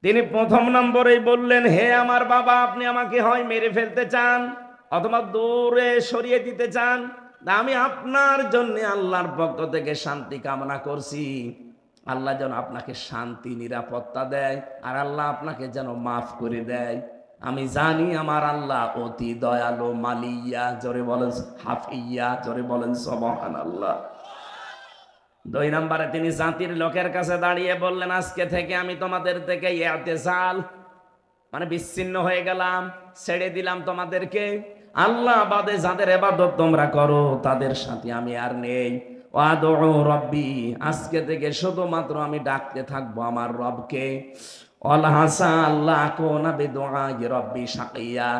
Speaker 1: তিনি প্রথম নম্বরেই বললেন, হে আমার বাবা, আপনি আমাকে হয় মেরে ফেলতে চান অথবা দূরে সরিয়ে দিতে চান, আমি আপনার জন্য আল্লাহর পক্ষ থেকে শান্তি কামনা করছি। আল্লাহ যেন আপনাকে শান্তি নিরাপত্তা দেয়, আর আল্লাহ আপনাকে যেন মাফ করে দেয়। আমি জানি আমার আল্লাহ অতি দয়ালু মালিয়া, জোরে বলেন হাফিয়া, জোরে বলেন সুবহানাল্লাহ। 2 নম্বরে তিনি জাতির লোকের কাছে দাঁড়িয়ে বললেন, আজকে থেকে আমি তোমাদের থেকে ইতিজাল মানে বিচ্ছিন্ন হয়ে গেলাম, ছেড়ে দিলাম তোমাদেরকে। আল্লাহ বাদে যাদের ইবাদত তোমরা করো তাদের সাথে আমি আর নেই। ওয়াদউ রাব্বি, আজকে থেকে শুধুমাত্র আমি ডাকতে থাকবো আমার রবকে। ওয়াল হাসা আল্লাহ কোনা বিদুআই রাব্বি শাকিয়া,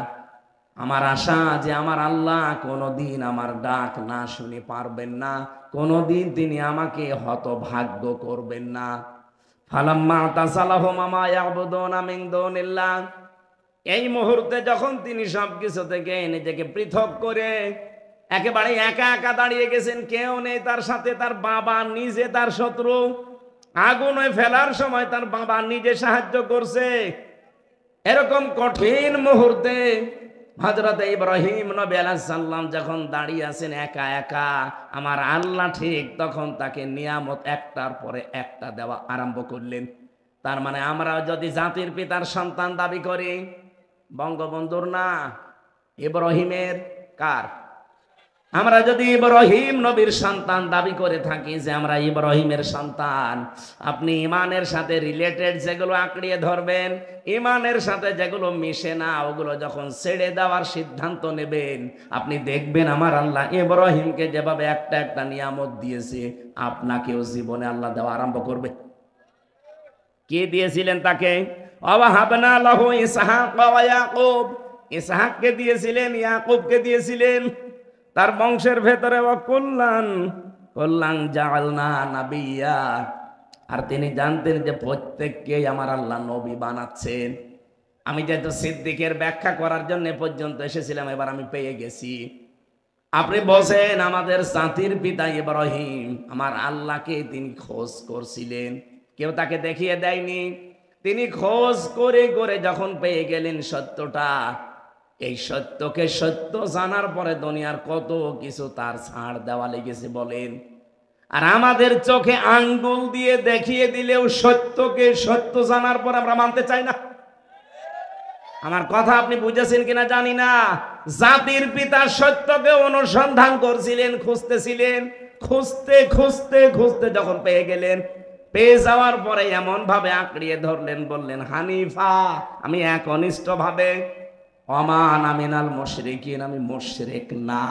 Speaker 1: আমার আশা যে আমার আল্লাহ কোনদিন আমার ডাক না শুনে পারবেন না, কোনদিন তিনি আমাকে হতভাগ্য করবেন না। ফালাম্মা তাসালাহুম মা ইয়াবুদুনা মিন দুনিল্লাহ, এই মুহূর্তে যখন তিনি সবকিছু থেকে নিজেকে পৃথক করে একেবারে একা একা দাঁড়িয়ে গেছেন, কেউ নেই তার সাথে, তার বাবা নিজে তার শত্রু। আগুনে ফেলার সময় তার বাবা নিজে সাহায্য করছে। এরকম কঠিন মুহূর্তে হযরত ইব্রাহিম নবী আলাইহিস সালাম যখন দাঁড়িয়ে আছেন একা একা, আমার আল্লাহ ঠিক তখন তাকে নিয়ামত একটার পরে একটা দেওয়া আরম্ভ করলেন। তার মানে আমরা যদি জাতির পিতার সন্তান দাবি করি, বঙ্গবন্ধুর না, ইব্রাহিমের। কার? আমরা যদি ইব্রাহিম নবীর সন্তান দাবি করে থাকি যে আমরা ইব্রাহিমের সন্তান, আপনি ইমানের সাথে রিলেটেড যেগুলো আঁকড়িয়ে ধরবেন, ইমানের সাথে যেগুলো মিশে না ওগুলো যখন ছেড়ে দেওয়ার সিদ্ধান্ত নেবেন, আপনি দেখবেন আমার আল্লাহ ইব্রাহিমকে যেভাবে একটা একটা নিয়ামত দিয়েছে, আপনাকেও জীবনে আল্লাহ দেওয়া আরম্ভ করবে। কি দিয়েছিলেন তাকে? ওয়াহাবনা লাহু ইসহাক ওয়া ইয়াকুব, ইসহাককে দিয়েছিলেন, ইয়াকুবকে দিয়েছিলেন। তার বংশের ভেতরে কুল্লান জাআলনা নাবিয়্যা, আর তিনি জানতেন যে প্রত্যেককে আমার আল্লাহ নবী বানাচ্ছেন। আমি যেহেতু সিদ্দিকের ব্যাখ্যা করার জন্য পর্যন্ত এসেছিলাম, এবার আমি পেয়ে গেছি। আপনি বলছেন আমাদের জাতির পিতা ইব্রাহিম আমার আল্লাহকে তিনি খোঁজ করছিলেন, কেউ তাকে দেখিয়ে দেয়নি। তিনি খোঁজ করে করে যখন পেয়ে গেলেন সত্যটা, এই সত্যকে সত্য জানার পরে দুনিয়ার কত কিছু তার ছাড় দেওয়া লেগেছে বলেন। আর আমাদের চোখে আঙ্গুল দিয়ে দেখিয়ে দিলেও সত্যকে সত্য জানার পর আমরা মানতে চাই না। আমার কথা আপনি বুঝেছেন কিনা জানি না। জাতির পিতা সত্যকে অনুসন্ধান করছিলেন, খুঁজতেছিলেন, খুঁজতে খুঁজতে খুঁজতে যখন পেয়ে গেলেন, পেয়ে যাওয়ার পরে এমন ভাবে আঁকড়িয়ে ধরলেন, বললেন হানিফা, আমি একনিষ্ঠ ভাবে, ওমান আমিনাল মুশরিকিন, আমি মুশরিক না।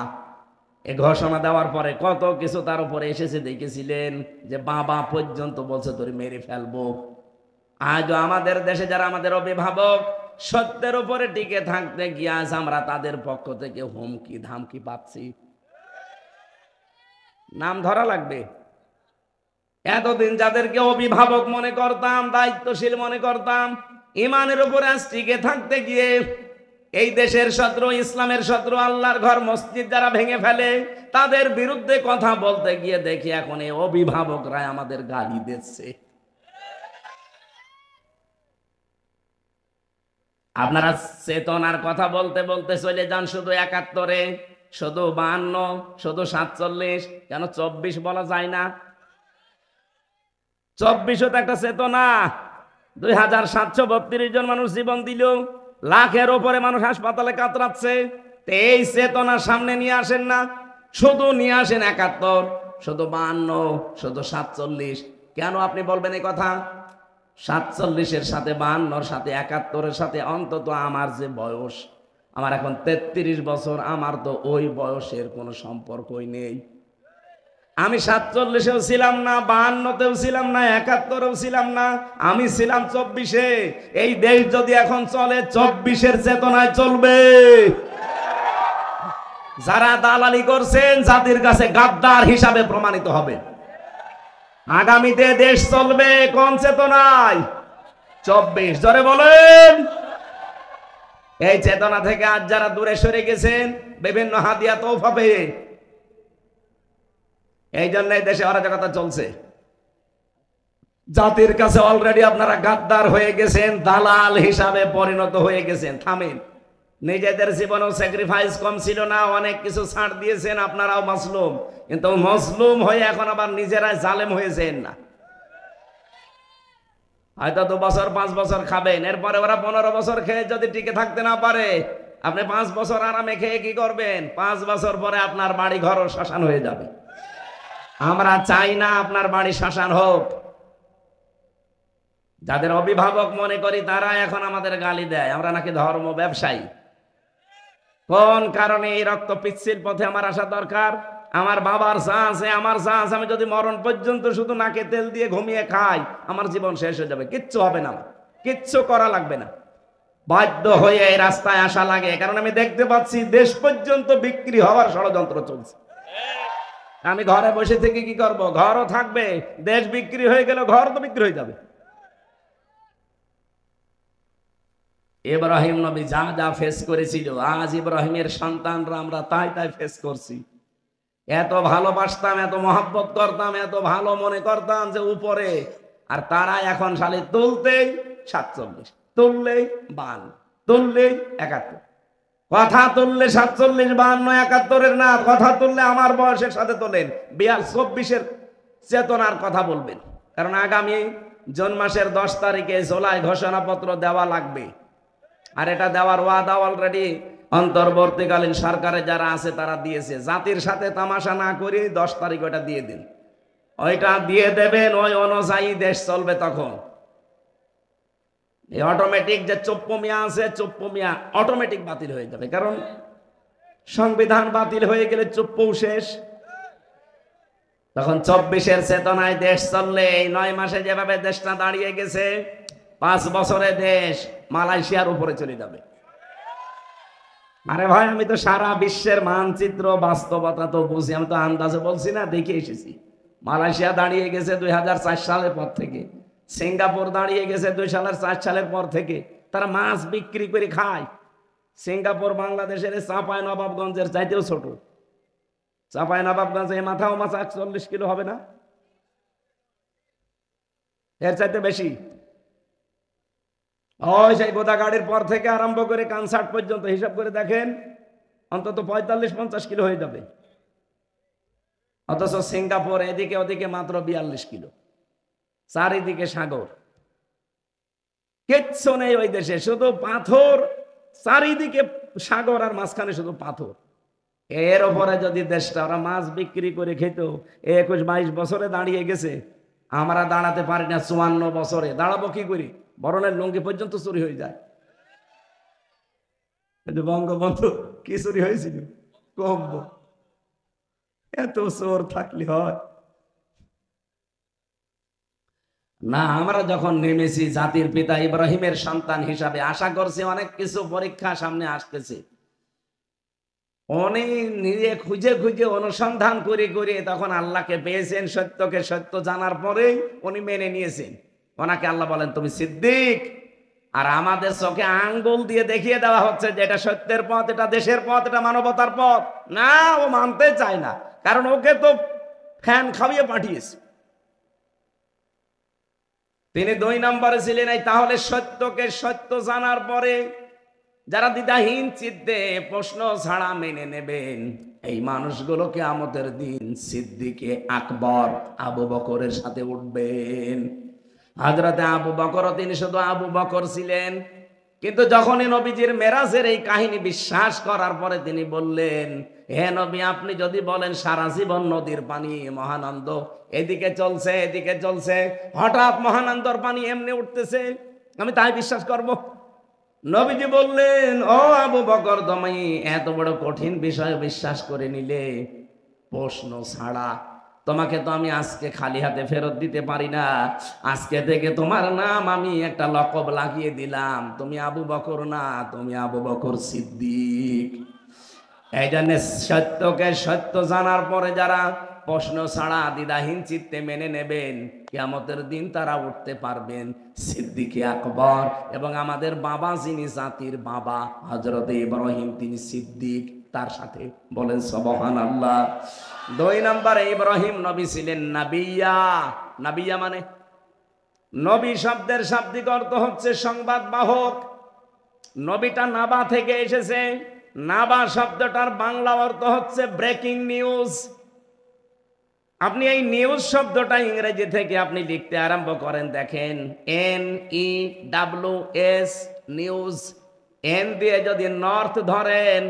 Speaker 1: এ ঘোষণা দেওয়ার পরে কত কিছু তার উপরে এসেছে দেখেছিলেন, যে বাবা পর্যন্ত বলছে তোর মেরে ফেলবো। আজও আমাদের দেশে যারা আমাদের অভিভাবক, সত্যের উপরে টিকে থাকতে গিয়ে আজ আমরা তাদের পক্ষ থেকে হুমকি ধামকি পাচ্ছি। নাম ধরা লাগবে। এতদিন যাদেরকে অভিভাবক মনে করতাম, দায়িত্বশীল মনে করতাম, ইমানের উপরে আজ টিকে থাকতে গিয়ে এই দেশের শত্রু, ইসলামের শত্রু, আল্লাহর ঘর মসজিদ যারা ভেঙে ফেলে, তাদের বিরুদ্ধে কথা বলতে গিয়ে দেখি এখন এই অভিভাবকরা আমাদের গালি দিচ্ছে। আপনারা চেতনার কথা বলতে বলতে চলে যান শুধু ৭১, শুধু ৫২, শুধু ৪৭, কেন ২৪ বলা যায় না? ২৪ও তো একটা চেতনা। ২৭৩২ জন মানুষ জীবন দিল, লাখের ওপরে মানুষ হাসপাতালে কাতরাচ্ছে। এই চেতনার সামনে নিয়ে আসেন না, শুধু নিয়ে আসেন ৭১, শুধু ৫২, শুধু ৪৭। কেন আপনি বলবেন এই কথা? ৪৭-এর সাথে ৫২-র সাথে ৭১-এর সাথে অন্তত আমার যে বয়স, আমার এখন ৩৩ বছর, আমার তো ওই বয়সের কোনো সম্পর্কই নেই। আমি ৪৭-এও ছিলাম না, ৫২-তেও ছিলাম না, ৭১-এও ছিলাম না, আমি ছিলাম ২৪-এ। এই দেশ যদি এখন চলে ২৪-এর চেতনায় চলবে। যারা দালালি করছেন জাতির কাছে গাদ্দার হিসাবে প্রমাণিত হবে। আগামীতে দেশ চলবে কোন চেতনায়? ২৪। জোরে বলেন। এই চেতনা থেকে আজ যারা দূরে সরে গেছেন বিভিন্ন হাদিয়া তৌফা পেয়ে, এই জন্য এই দেশে অরাজকতা চলছে। জাতির কাছে অলরেডি আপনারা গাদ্দার হয়ে গেছেন, দালাল হিসাবে পরিণত হয়ে গেছেন। থামেন। নিজেদের জীবনেও স্যাক্রিফাইস কম ছিল না, অনেক কিছু ছাড় দিয়েছেন, আপনারাও মাসলুম, কিন্তু মজলুম হয়ে এখন আবার নিজেরাই জালেম হয়েছেন না। হয়তো ২ বছর ৫ বছর খাবেন, এরপরে ওরা ১৫ বছর খেয়ে যদি টিকে থাকতে না পারে, আপনি ৫ বছর আরামে খেয়ে কি করবেন? ৫ বছর পরে আপনার বাড়ি ঘরও শ্মশান হয়ে যাবে। আমরা চাই না আপনার বাড়ি শ্মশান হোক। যাদের অভিভাবক মনে করি তারা এখন আমাদের গালি দেয়, আমরা নাকি ধর্ম ব্যবসায়ী। কোন কারণে এই রক্ত পিচ্ছিল পথে আমার আসা দরকার? আমার বাবার চা আছে, আমার চা আছে, আমি যদি মরণ পর্যন্ত শুধু নাকে তেল দিয়ে ঘুমিয়ে খাই, আমার জীবন শেষ হয়ে যাবে, কিচ্ছু হবে না, কিচ্ছু করা লাগবে না। বাধ্য হয়ে এই রাস্তায় আসা লাগে, কারণ আমি দেখতে পাচ্ছি দেশ পর্যন্ত বিক্রি হওয়ার ষড়যন্ত্র চলছে। আমি ঘরে বসে থেকে কি করব? ঘরও থাকবে, দেশ বিক্রি হয়ে গেলে ঘর তো বিক্রি হয়ে যাবে। ইব্রাহিম নবী যা যা ফেস করেছিল, আজ ইব্রাহিমের সন্তানরা আমরা তাই তাই ফেস করছি। এত ভালোবাসতাম, এত মহব্বত করতাম, এত ভালো মনে করতাম যে উপরে, আর তারা এখন সালে তুলতেই ৪৭, তুললেই ৫২, তুললেই ৭১। কথা তুললে ৪৭, ৫২, ৭১-এর না, কথা তুললে আমার বয়সের সাথে তোলেন, ২৪-এর চেতনার কথা বলবেন। কারণ আগামী জুন মাসের ১০ তারিখে জুলাই ঘোষণাপত্র দেওয়া লাগবে, আর এটা দেওয়ার ওয়াদা অলরেডি অন্তর্বর্তীকালীন সরকারে যারা আছে তারা দিয়েছে। জাতির সাথে তামাশা না করে ১০ তারিখ ওটা দিয়ে দিন, ওইটা দিয়ে দেবেন, ওই অনুযায়ী দেশ চলবে। তখন এই অটোমেটিক যে চোপ্পমিয়া আছে, চোপ্পমিয়া অটোমেটিক বাতিল হয়ে যাবে, কারণ সংবিধান বাতিল হয়ে গেলে চোপ্পও শেষ। তখন ২৪-এর চেতনায় দেশ চললে এই ৯ মাসে যেভাবে দেশটা দাঁড়িয়ে গেছে, ৫ বছরে দেশ মালয়েশিয়ার উপরে চলে যাবে। আরে ভাই, আমি তো সারা বিশ্বের মানচিত্র বাস্তবতা তো বুঝি, আমি তো আন্দাজে বলছি না, দেখে এসেছি। মালয়েশিয়া দাঁড়িয়ে গেছে ২০০৪ সালের পর থেকে, সিঙ্গাপুর দাঁড়িয়ে গেছে ২০০৪ সালের পর থেকে। তারা মাছ বিক্রি করে খায়। সিঙ্গাপুর বাংলাদেশের চাঁপাইনবাবগঞ্জের চাইতেও ছোট। চাঁপাইনবাবগঞ্জে মাথাও মাছ ৪১ কিলো হবে না, এর চাইতে বেশি। ওই সেই গোদাগাড়ির পর থেকে আরম্ভ করে কনসার্ট পর্যন্ত হিসাব করে দেখেন, অন্তত ৪৫-৫০ কিলো হয়ে যাবে। অথচ সিঙ্গাপুর এদিকে ওদিকে মাত্র ৪২ কিলো, চারিদিকে সাগর, কিচ্ছু নেই ওই দেশে, শুধু পাথর, চারিদিকে সাগর আর মাঝখানে শুধু পাথর। এর উপরে যদি দেশটা ওরা মাছ বিক্রি করে খেত, ২১-২২ বছরে দাঁড়িয়ে গেছে, আমরা দাঁড়াতে পারি না ৫৪ বছরে। দাঁড়াবো কি করি? বরণের লুঙ্গি পর্যন্ত চুরি হয়ে যায়। কিন্তু বঙ্গবন্ধু কি চুরি হয়েছিল? কম। এত চোর থাকলে হয় না? আমরা যখন নেমেছি জাতির পিতা ইব্রাহিমের সন্তান হিসাবে, আশা করছি অনেক কিছু পরীক্ষা সামনে আসতেছে। উনি নিজে খুঁজে খুঁজে অনুসন্ধান করে করে তখন আল্লাহকে পেয়েছেন, সত্যকে সত্য জানার পরেই উনি মেনে নিয়েছেন। ওনাকে আল্লাহ বলেন তুমি সিদ্দিক। আর আমাদের চোখে আঙ্গুল দিয়ে দেখিয়ে দেওয়া হচ্ছে যে এটা সত্যের পথ, এটা দেশের পথ, এটা মানবতার পথ। না, ও মানতে চায় না, কারণ ওকে তো ফ্যান খাইয়ে পাঠিয়েছে। তিনি ২ নম্বরে ছিলেন। তাহলে সত্যকে সত্য জানার পরে যারা দ্বিধাহীন চিত্তে প্রশ্ন ছাড়া মেনে নেবেন, এই মানুষগুলো কিয়ামতের দিন সিদ্দিকে আকবর আবু বকরের সাথে উঠবেন। হযরতে আবু বকর, তিনি শুধু আবু বকর ছিলেন, কিন্তু যখনই নবীজির মেরাজের এই কাহিনী বিশ্বাস করার পরে তিনি বললেন, হে নবী, আপনি যদি বলেন সারা জীবন নদীর পানি মহানন্দ এদিকে চলছে এদিকে চলছে, হঠাৎ মহানন্দর পানি এমনি উঠতেছে, আমি তাই বিশ্বাস করব? নবীজি বললেন, ও আবু বকর, তুমি এত বড় কঠিন বিষয় বিশ্বাস করে নিলে প্রশ্ন ছাড়া? তোমাকে তো আমি আজকে খালি হাতে ফেরত দিতে পারি না। আজকে থেকে তোমার নাম আমি একটা লকব লাগিয়ে দিলাম, তুমি আবু বকর না, তুমি আবু বকর সিদ্দিক। এই জন্য সত্যকে সত্য জানার পরে যারা প্রশ্ন ছাড়া দ্বিধাহীন চিত্তে মেনে নেবেন, কিয়ামতের দিন তারা উঠতে পারবেন সিদ্দিকে আকবর। এবং আমাদের বাবা, যিনি জাতির বাবা, হযরতে ইব্রাহিম, তিনি সিদ্দিক তার সাথে। বলেন সুবহানাল্লাহ। 2 নম্বরে ইব্রাহিম নবী ছিলেন নাবিয়া। নাবিয়া মানে, নবী শব্দের শাব্দিক অর্থ হচ্ছে সংবাদ বাহক। নবীটা নাবা থেকে এসেছে। নাবা শব্দটার বাংলা অর্থ হচ্ছে ব্রেকিং নিউজ। আপনি এই নিউজ শব্দটা ইংরেজি থেকে আপনি লিখতে আরম্ভ করেন, দেখেন NEWS নিউজ। এন দিয়ে যদি নর্থ ধরেন,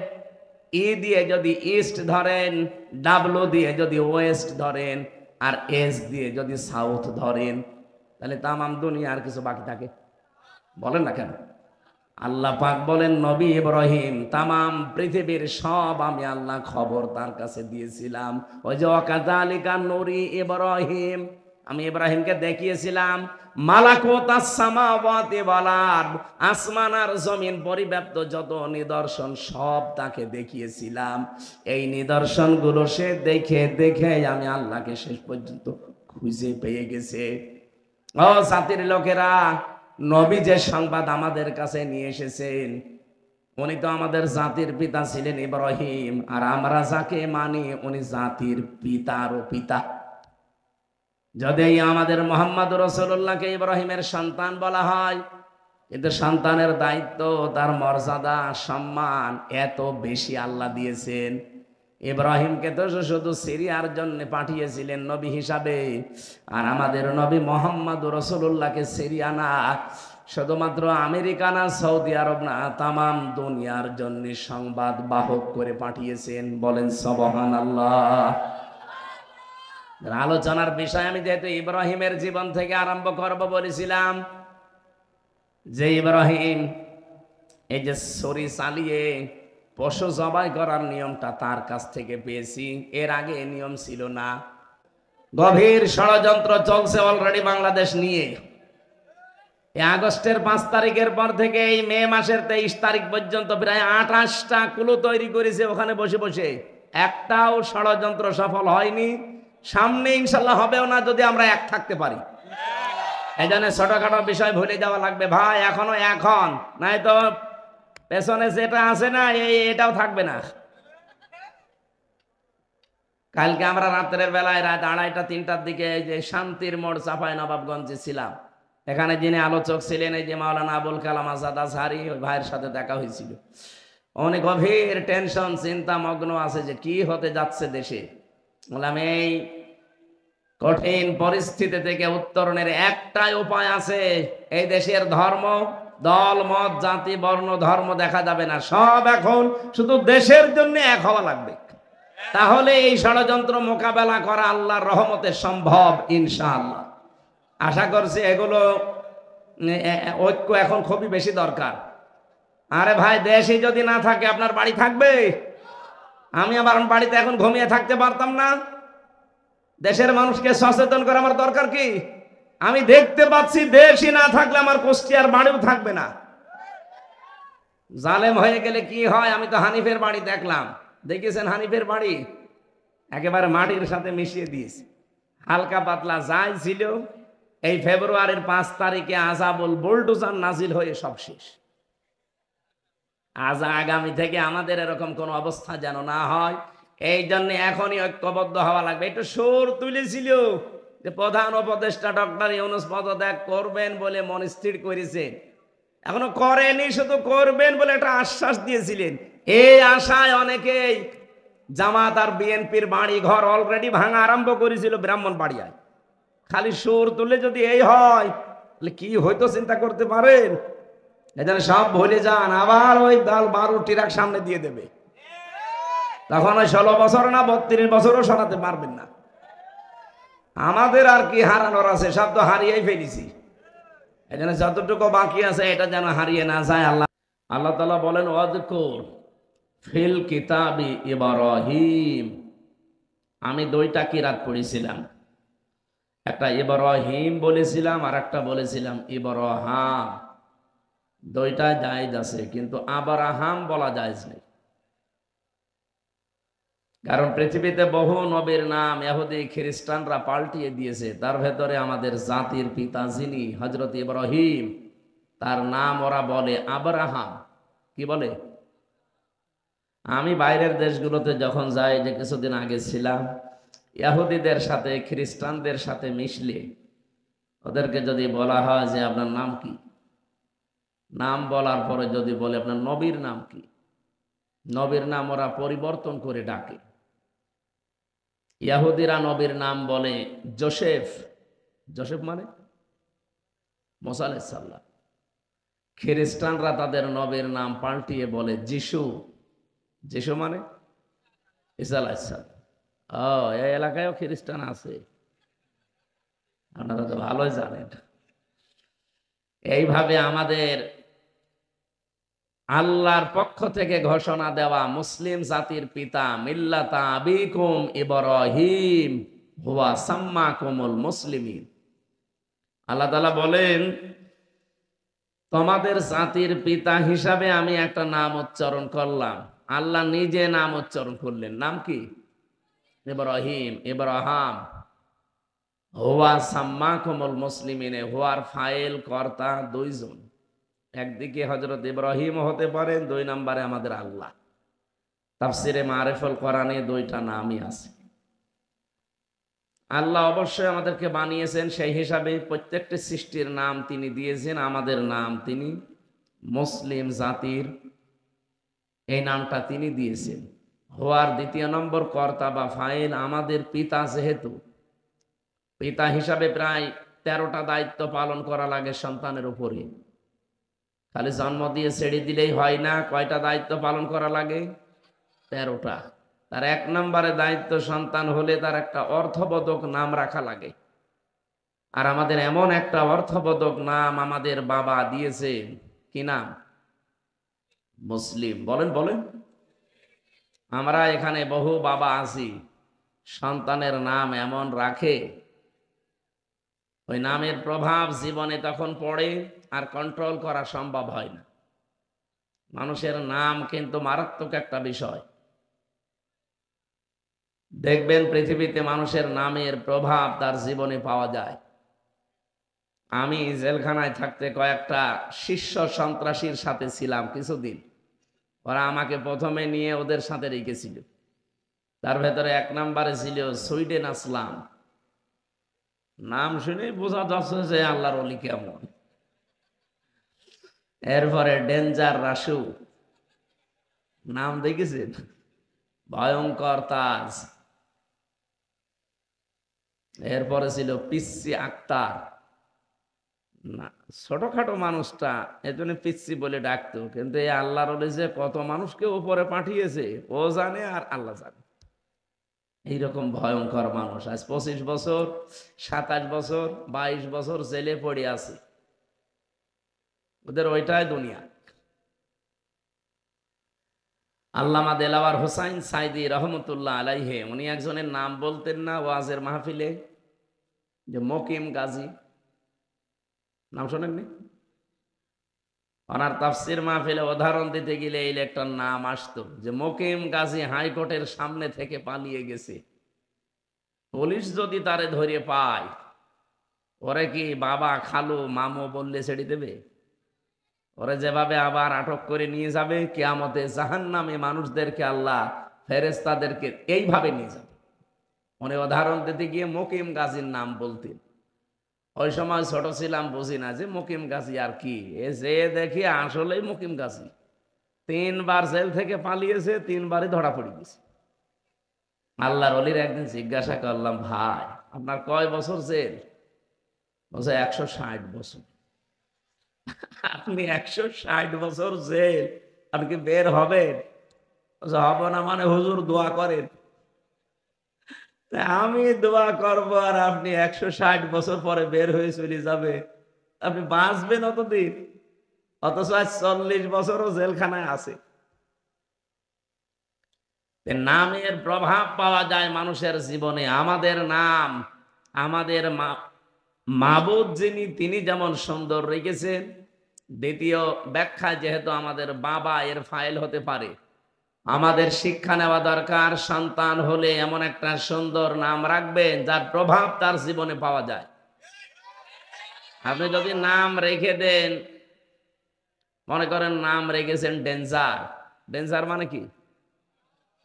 Speaker 1: ই দিয়ে যদি ইস্ট ধরেন, ডাব্লু দিয়ে যদি ওয়েস্ট ধরেন, আর এস দিয়ে যদি সাউথ ধরেন, তাহলে তামাম দুনিয়ার কিছু বাকি থাকে? বলেন না কেন? আল্লাহ পাক বলেন, নবী ইব্রাহিম তামাম পৃথিবীর সব আমি আল্লাহ খবর তার কাছে দিয়েছিলাম। ওই যে ওয়াকাযালিকা নুরি ইব্রাহিম, আমি ইব্রাহিমকে দেখিয়েছিলাম মালাকুতাস সামাওয়াতি ওয়াল আরদ, আসমান আর জমিন পরিব্যাপ্ত যত নিদর্শন সব তাকে দেখিয়েছিলাম। এই নিদর্শনগুলো সে দেখে দেখে আমি আল্লাহকে শেষ পর্যন্ত খুঁজে পেয়ে গেছে। ও জাতির লোকেরা, নবী যে সংবাদ আমাদের কাছে নিয়ে এসেছেন, উনি তো আমাদের জাতির পিতা ছিলেন ইব্রাহিম, আর আমরা যাকে মানি উনি জাতির পিতারও পিতা। যদি আমাদের মুহাম্মদ রাসূলুল্লাহকে ইব্রাহিমের সন্তান বলা হয়, কিন্তু সন্তানের দায়িত্ব, তার মর্যাদা, সম্মান এত বেশি আল্লাহ দিয়েছেন। ইব্রাহিমকে তো শুধু সিরিয়ার জন্য পাঠিয়েছিলেন নবী হিসাবে, আর আমাদের নবী মুহাম্মদ রাসূলুল্লাহকে সিরিয়া না, শুধুমাত্র আমেরিকা না, সৌদি আরব না, তামাম দুনিয়ার জন্য সংবাদ বাহক করে পাঠিয়েছেন। বলেন সুবহানাল্লাহ। আলোচনার বিষয় আমি যেহেতু ইব্রাহিমের জীবন থেকে আরম্ভ করব বলেছিলাম, যে ইব্রাহিম এই যে ছুরি চালিয়ে পশু জবাই করার নিয়মটা তার কাছ থেকে পেয়েছি, এর আগে এই নিয়ম ছিল না। গভীর ষড়যন্ত্র চলছে অলরেডি বাংলাদেশ নিয়ে। এই আগস্টের 5 তারিখের পর থেকে এই মে মাসের 23 তারিখ পর্যন্ত প্রায় 28টা কুলো তৈরি করেছে ওখানে বসে বসে। একটাও ষড়যন্ত্র সফল হয়নি, সামনে ইনশাল্লাহ হবেও না, যদি আমরা এক থাকতে পারি। এই জন্য ছোটখাটো বিষয় ভুলে যাওয়া লাগবে ভাই, এখনো এখন, নাই তো পেছনে যেটা আছে না এটাও থাকবে না। কালকে আমরা রাতের বেলায় রাত 2:30-3টার দিকে যে শান্তির মোড় চাঁপাই নবাবগঞ্জে ছিলাম, এখানে যিনি আলোচক ছিলেন এই যে মাওলানা আবুল কালাম আজাদ আজহারি, ওই ভাইয়ের সাথে দেখা হয়েছিল। অনেক গভীর টেনশন, চিন্তা মগ্ন আছে যে কি হতে যাচ্ছে দেশে। বললাম এই কঠিন পরিস্থিতি থেকে উত্তরণের একটাই উপায় আছে, এই দেশের ধর্ম, দল, মত, জাতি, বর্ণ, ধর্ম দেখা যাবে না, সব এখন শুধু দেশের জন্য এক হওয়া লাগবে। তাহলে এই ষড়যন্ত্র মোকাবেলা করা আল্লাহর রহমতে সম্ভব ইনশাআল্লাহ। আশা করছি এগুলো ঐক্য এখন খুবই বেশি দরকার। আরে ভাই, দেশই যদি না থাকে আপনার বাড়ি থাকবে? আমি আমার বাড়িতে এখন ঘুমিয়ে থাকতে পারতাম না? দেশের মানুষকে সচেতন করা আমার দরকার কি? আমি দেখতে পাচ্ছি দেশই না থাকলে আমার কুষ্টিয়ার বাড়িও থাকবে না। জালেম হয়ে গেলে কি হয়? আমি তো হানিফের বাড়ি দেখলাম, দেখেছেন হানিফের বাড়ি একেবারে মাটির সাথে মিশিয়ে দিয়েছে, হালকা পাতলা যাই ছিল। এই ফেব্রুয়ারির 5 তারিখে আযাবুল বুলডোজার নাজিল হয়ে সব শেষ। আজ আগামী থেকে আমাদের এরকম কোন অবস্থা যেন না হয়, এই জন্য এখনই ঐক্যবদ্ধ হওয়া লাগবে। একটু সুর তুলেছিল যে প্রধান উপদেষ্টা ডক্টর ইউনূস পদত্যাগ করবেন বলে মন স্থির করেছে, এখনো করেনি, শুধু করবেন বলে একটা আশ্বাস দিয়েছিলেন। এই আশায় অনেকেই জামাত আর বিএনপির বাড়ি ঘর অলরেডি ভাঙা আরম্ভ করেছিল ব্রাহ্মণবাড়িয়ায়। খালি সুর তুলে যদি এই হয় তাহলে কি হয়তো চিন্তা করতে পারেন। এজন্য সব ভুলে যান, আবার ওই দাল বারো ট্রাক সামনে দিয়ে দেবে, তখন ওই 16 বছর না 32 বছরও শোনাতে পারবেন না। আমাদের আর কি হারানোর আছে, সব তো হারিয়েই ফেলেছি। এজন্য যতটুকু বাকি আছে এটা যেন হারিয়ে না যায়। আল্লাহ তাআলা বলেন, ওয়াযকুর ফিল কিতাবি ইব্রাহিম। আমি 2টা কিরাত পড়েছিলাম, একটা ইব্রাহিম বলেছিলাম আর একটা বলেছিলাম ইব্রাহাম। 2টা জায়েজ আছে, কিন্তু আবরাহাম বলা জায়েজ নেই। কারণ পৃথিবীতে বহু নবীর নাম ইহুদি খ্রিস্টানরা পাল্টিয়ে দিয়েছে। তার ভেতরে আমাদের জাতির পিতা যিনি হযরত ইব্রাহিম, তার নাম ওরা বলে আবরাহাম। কি বলে? আমি বাইরের দেশগুলোতে যখন যাই, যে কিছুদিন আগে ছিলাম, ইহুদিদের সাথে খ্রিস্টানদের সাথে মিশলে ওদেরকে যদি বলা হয় যে আপনার নাম কি, নাম বলার পরে যদি বলে আপনার নবীর নাম কি, নবীর নাম ওরা পরিবর্তন করে ডাকে। ইহুদিরা নবীর নাম বলে জোসেফ। জোসেফ মানে মুসা আলাইহিস সালাম। খ্রিস্টানরা তাদের নবীর নাম পাল্টিয়ে বলে যিশু। যিশু মানে ঈসা আলাইহিস সালাম। ও, এই এলাকায়ও খ্রিস্টান আছে, আপনারা তো ভালোই জানেন। এইভাবে আমাদের আল্লাহর পক্ষ থেকে ঘোষণা দেওয়া মুসলিম জাতির পিতা মিল্লাতা আবিকুম ইব্রাহিম হুয়া সাম্মাকুমুল মুসলিমিন। আল্লাহ তাআলা বলেন, তোমাদের জাতির পিতা হিসাবে আমি একটা নাম উচ্চারণ করলাম। আল্লাহ নিজে নাম উচ্চারণ করলেন। নাম কি? ইব্রাহিম, ইব্রাহাম। হুয়া সাম্মাকুমুল মুসলিমিন, হুয়ার ফাইল কর্তা 2 জন। একদিকে হযরত ইব্রাহিম হতে পারেন, 2 নম্বরে আমাদের আল্লাহ। তাফসিরে মারিফুল কোরআনে 2টা নামই আছে। আল্লাহ অবশ্যই আমাদেরকে বানিয়েছেন, সেই হিসাবে প্রত্যেকটি সৃষ্টির নাম তিনি দিয়েছেন। আমাদের নাম তিনি মুসলিম জাতির, এই নামটা তিনি দিয়েছেন। হওয়ার 2 নম্বর কর্তা বা ফাইল আমাদের পিতা। যেহেতু পিতা হিসাবে প্রায় 13টা দায়িত্ব পালন করা লাগে সন্তানের উপরে। খালি জন্ম দিয়ে ছেড়ে দিলেই হয় না, কয়টা দায়িত্ব পালন করা লাগে? 13টা। তার 1 নম্বরে দায়িত্ব, সন্তান হলে তার একটা অর্থবোধক নাম রাখা লাগে। আর আমাদের এমন একটা অর্থবোধক নাম আমাদের বাবা দিয়েছে। কি নাম? মুসলিম। বলেন বলেন। আমরা এখানে বহু বাবা আছি, সন্তানের নাম এমন রাখে, ওই নামের প্রভাব জীবনে তখন পড়ে আর কন্ট্রোল করা সম্ভব হয় না। মানুষের নাম কিন্তু মারাত্মক একটা বিষয়। দেখবেন পৃথিবীতে মানুষের নামের প্রভাব তার জীবনে পাওয়া যায়। আমি জেলখানায় থাকতে কয়েকটা শীর্ষ সন্ত্রাসীর সাথে ছিলাম কিছুদিন। ওরা আমাকে প্রথমে নিয়ে ওদের সাথে রেখেছিল। তার ভেতরে 1 নম্বরে ছিল সুইডেন আসলাম। নাম শুনে বোঝা যাচ্ছে যে আল্লাহর ওলি কেমন। এরপরে ডেঞ্জার রাসু, নাম দেখেছেন? ভয়ঙ্কর তাজ। এরপরে ছিল পিচ্চি আক্তার। না, ছোটখাটো মানুষটা, এজন্য পিচ্চি বলে ডাকতো। কিন্তু এই আল্লাহর ওলি যে কত মানুষকে উপরে পাঠিয়েছে ও জানে আর আল্লাহ জানে। এইরকম ভয়ঙ্কর মানুষ আজ 25 বছর, 27 বছর, 22 বছর জেলে পড়ে আছে। ওদের ওইটাই দুনিয়া। আল্লামা দেলাওয়ার হোসাইন সাইদি রহমতুল্লাহ আলাইহে, উনি একজনের নাম বলতেন না ওয়াজের মাহফিলে, যে মকিম গাজী। নাম শোনেননি? ওনার তাফসির মাহফিলে উদাহরণ দিতে গেলে এই একটা নাম আসতো, যে মকিম গাজী হাইকোর্টের সামনে থেকে পালিয়ে গেছে। পুলিশ যদি তারে ধরে পায়, ওরে কি বাবা, খালু, মামু বললে ছেড়ে দেবে? ওরে যেভাবে আবার আটক করে নিয়ে যাবে, কিয়ামতে জাহান্নামে মানুষদেরকে আল্লাহ ফেরেশতাদেরকে এইভাবে নিয়ে যাবে। উনি উদাহরণ দিতে গিয়ে মকিম গাজীর নাম বলতেন। ওই সময় ছোট ছিলাম, বুঝি না যে মুকিম গাছি আর কি, এ যে দেখি আসলেই মুকিম গাছি। 3বার জেল থেকে পালিয়েছে, 3বারই ধরা পড়ে গেছে। আল্লাহর ওলির একদিন জিজ্ঞাসা করলাম, ভাই আপনার কয় বছর জেল? বলছে 160 বছর। আপনি 160 বছর জেল, আপনি কি বের হবেন? বলছে, হব না মানে হুজুর দোয়া করেন। তা আমি দোয়া করব আর আপনি 160 বছর পরে বের হয়ে চলে যাবে, আপনি বাঁচবেন অতদিন? অথচ আজ 40 বছরও জেলখানায় আছে। নামের প্রভাব পাওয়া যায় মানুষের জীবনে। আমাদের নাম, আমাদের মাবুদ যিনি, তিনি যেমন সুন্দর রেখেছেন। দ্বিতীয় ব্যাখ্যা, যেহেতু আমাদের বাবা এর ফাইল হতে পারে, আমাদের শিক্ষা নেওয়া দরকার। সন্তান হলে এমন একটা সুন্দর নাম রাখবেন যার প্রভাব তার জীবনে পাওয়া যায়। আপনি যদি নাম রেখে দেন, মনে করেন নাম রেখেছেন ডেঞ্জার। ডেঞ্জার মানে কি?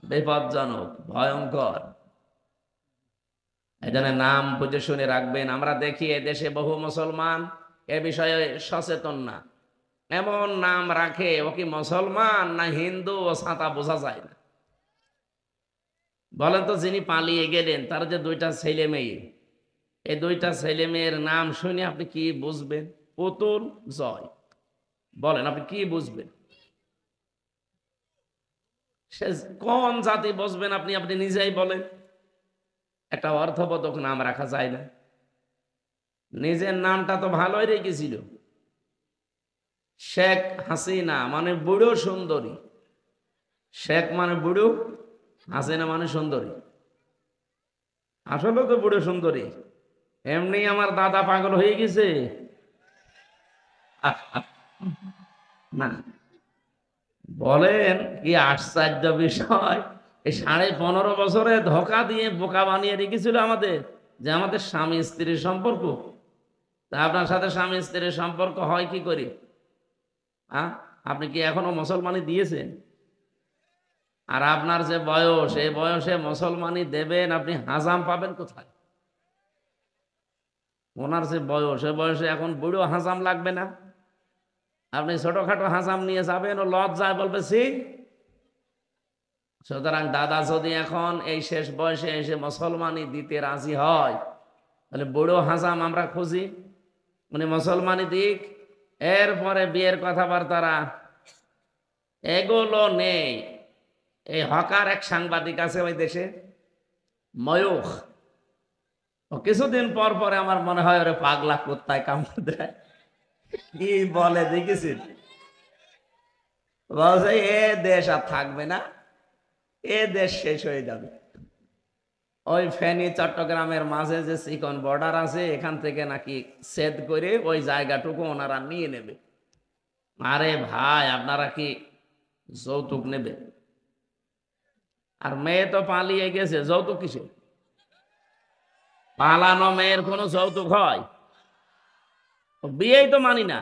Speaker 1: বিপজ্জনক, ভয়ঙ্কর। এই জন্য নাম বুঝে শুনে রাখবেন। আমরা দেখি এদেশে বহু মুসলমান এ বিষয়ে সচেতন না, এমন নাম রাখে, ও কি মুসলমান না হিন্দু ও ছাতা বোঝা যায় না। বলেন তো, যিনি পালিয়ে গেলেন তার যে 2টা ছেলে মেয়ে, এই 2টা ছেলে মেয়ের নাম শুনে আপনি কি বুঝবেন? পুতুল, জয়। বলেন আপনি কি বুঝবেন? সে কোন জাতি বুঝবেন আপনি? আপনি নিজেই বলেন। একটা অর্থবোধক নাম রাখা যায় না? নিজের নামটা তো ভালোই রেখেছিল, শেখ হাসিনা মানে বুড়ো সুন্দরী। শেখ মানে বুড়ো, হাসিনা মানে সুন্দরী। আসলে তো বুড়ো সুন্দরী। এমনি আমার দাদা পাগল হয়ে গেছে না? বলেন কি আশ্চর্য বিষয়! এই 15.5 বছরে ধোঁকা দিয়ে বোকা বানিয়ে রেখেছিল আমাদের, যে আমাদের স্বামী স্ত্রীর সম্পর্ক। তা আপনার সাথে স্বামী স্ত্রীর সম্পর্ক হয় কি করে? আপনি কি এখনো মুসলমানি দিয়েছেন? আর আপনার যে বয়স, এই বয়সে মুসলমানি দেবেন, আপনি হাজাম পাবেন কোথায়? ওনার যে বয়স, এই বয়সে এখন বুড়ো হাজাম লাগবে না? আপনি ছোটখাটো হাজাম নিয়ে যাবেন, ও লজ্জায় বলবে সি। সুতরাং দাদা যদি এখন এই শেষ বয়সে এসে মুসলমানি দিতে রাজি হয়, তাহলে বুড়ো হাজাম আমরা খুঁজি, উনি মুসলমানি দিক। এরপরে বিয়ের কথাবার্তারা এগুলো নেই। এই হকার এক সাংবাদিক আছে ওই দেশে, ময়ূখ। ও কিছুদিন পর পরে আমার মনে হয় ওরে পাগলা কুত্তায় কামড় দেয়। কি বলে দেখেছেন? বলছে এ দেশ আর থাকবে না, এ দেশ শেষ হয়ে যাবে। ওই ফেনী চট্টগ্রামের মাঝে যে চিকন বর্ডার আছে, এখান থেকে নাকি ছেদ করে ওই জায়গাটুকু ওনারা নিয়ে নেবে। আরে ভাই, আপনারা কি যৌতুক নেবে? আর মেয়ে তো পালিয়ে গেছে, যৌতুক কিসে? পালানো মেয়ের কোনো যৌতুক হয়? বিয়েই তো মানি না,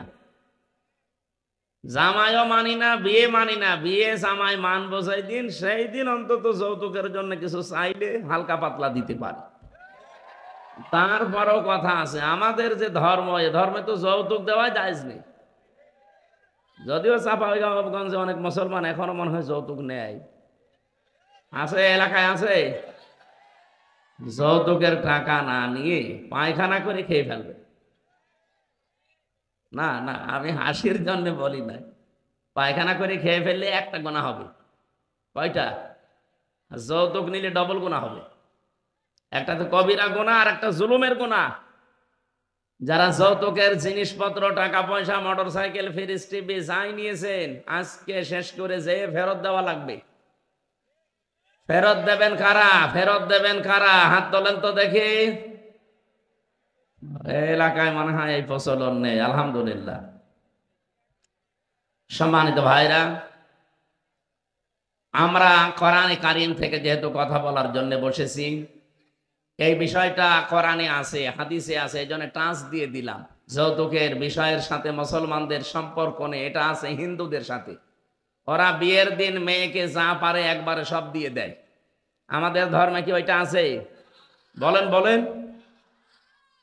Speaker 1: জামাইও মানি না, বিয়ে মানি না। বিয়ে জামাই মানবো যেই দিন, সেই দিন অন্তত যৌতুকের জন্য কিছু চাইলে হালকা পাতলা দিতে পারে। তারপরও কথা আছে, আমাদের যে ধর্ম, এ ধর্মে তো যৌতুক দেওয়া জায়েজ নেই। যদিও চাঁপাইনবাবগঞ্জে অনেক মুসলমান এখনো মনে হয় যৌতুক নেয়, আছে, এলাকায় আছে। যৌতুকের টাকা না নিয়ে পায়খানা করে খেয়ে ফেলবে। না না, আমি হাসির জন্য বলি না। পায়খানা করে খেয়ে ফেললে একটা গোনা হবে। কয়টা? যৌতুক নিলে ডবল গোনা হবে। একটা তো কবিরা গোনা, আর একটা জুলুমের গোনা। যারা যৌতুকের জিনিসপত্র, টাকা পয়সা, মোটর সাইকেল, ফ্রিজ, টিভি যাই নিয়েছেন, আজকে শেষ করে যেয়ে ফেরত দেওয়া লাগবে। ফেরত দেবেন কারা? ফেরত দেবেন কারা? হাত তোলেন তো দেখি। এলাকায় মনে হয় এই প্রচলন নেই, আলহামদুলিল্লাহ। সম্মানিত ভাইরা, আমরা কোরআনে কারিম থেকে যেহেতু কথা বলার জন্য বসেছি, এই বিষয়টা কোরআনে আছে, হাদিসে আছে, এই জন্য টাচ দিয়ে দিলাম। যৌতুকের বিষয়ের সাথে মুসলমানদের সম্পর্ক নেই, এটা আছে হিন্দুদের সাথে। ওরা বিয়ের দিন মেয়েকে যা পারে একবারে সব দিয়ে দেয়। আমাদের ধর্মে কি ওইটা আছে? বলেন বলেন।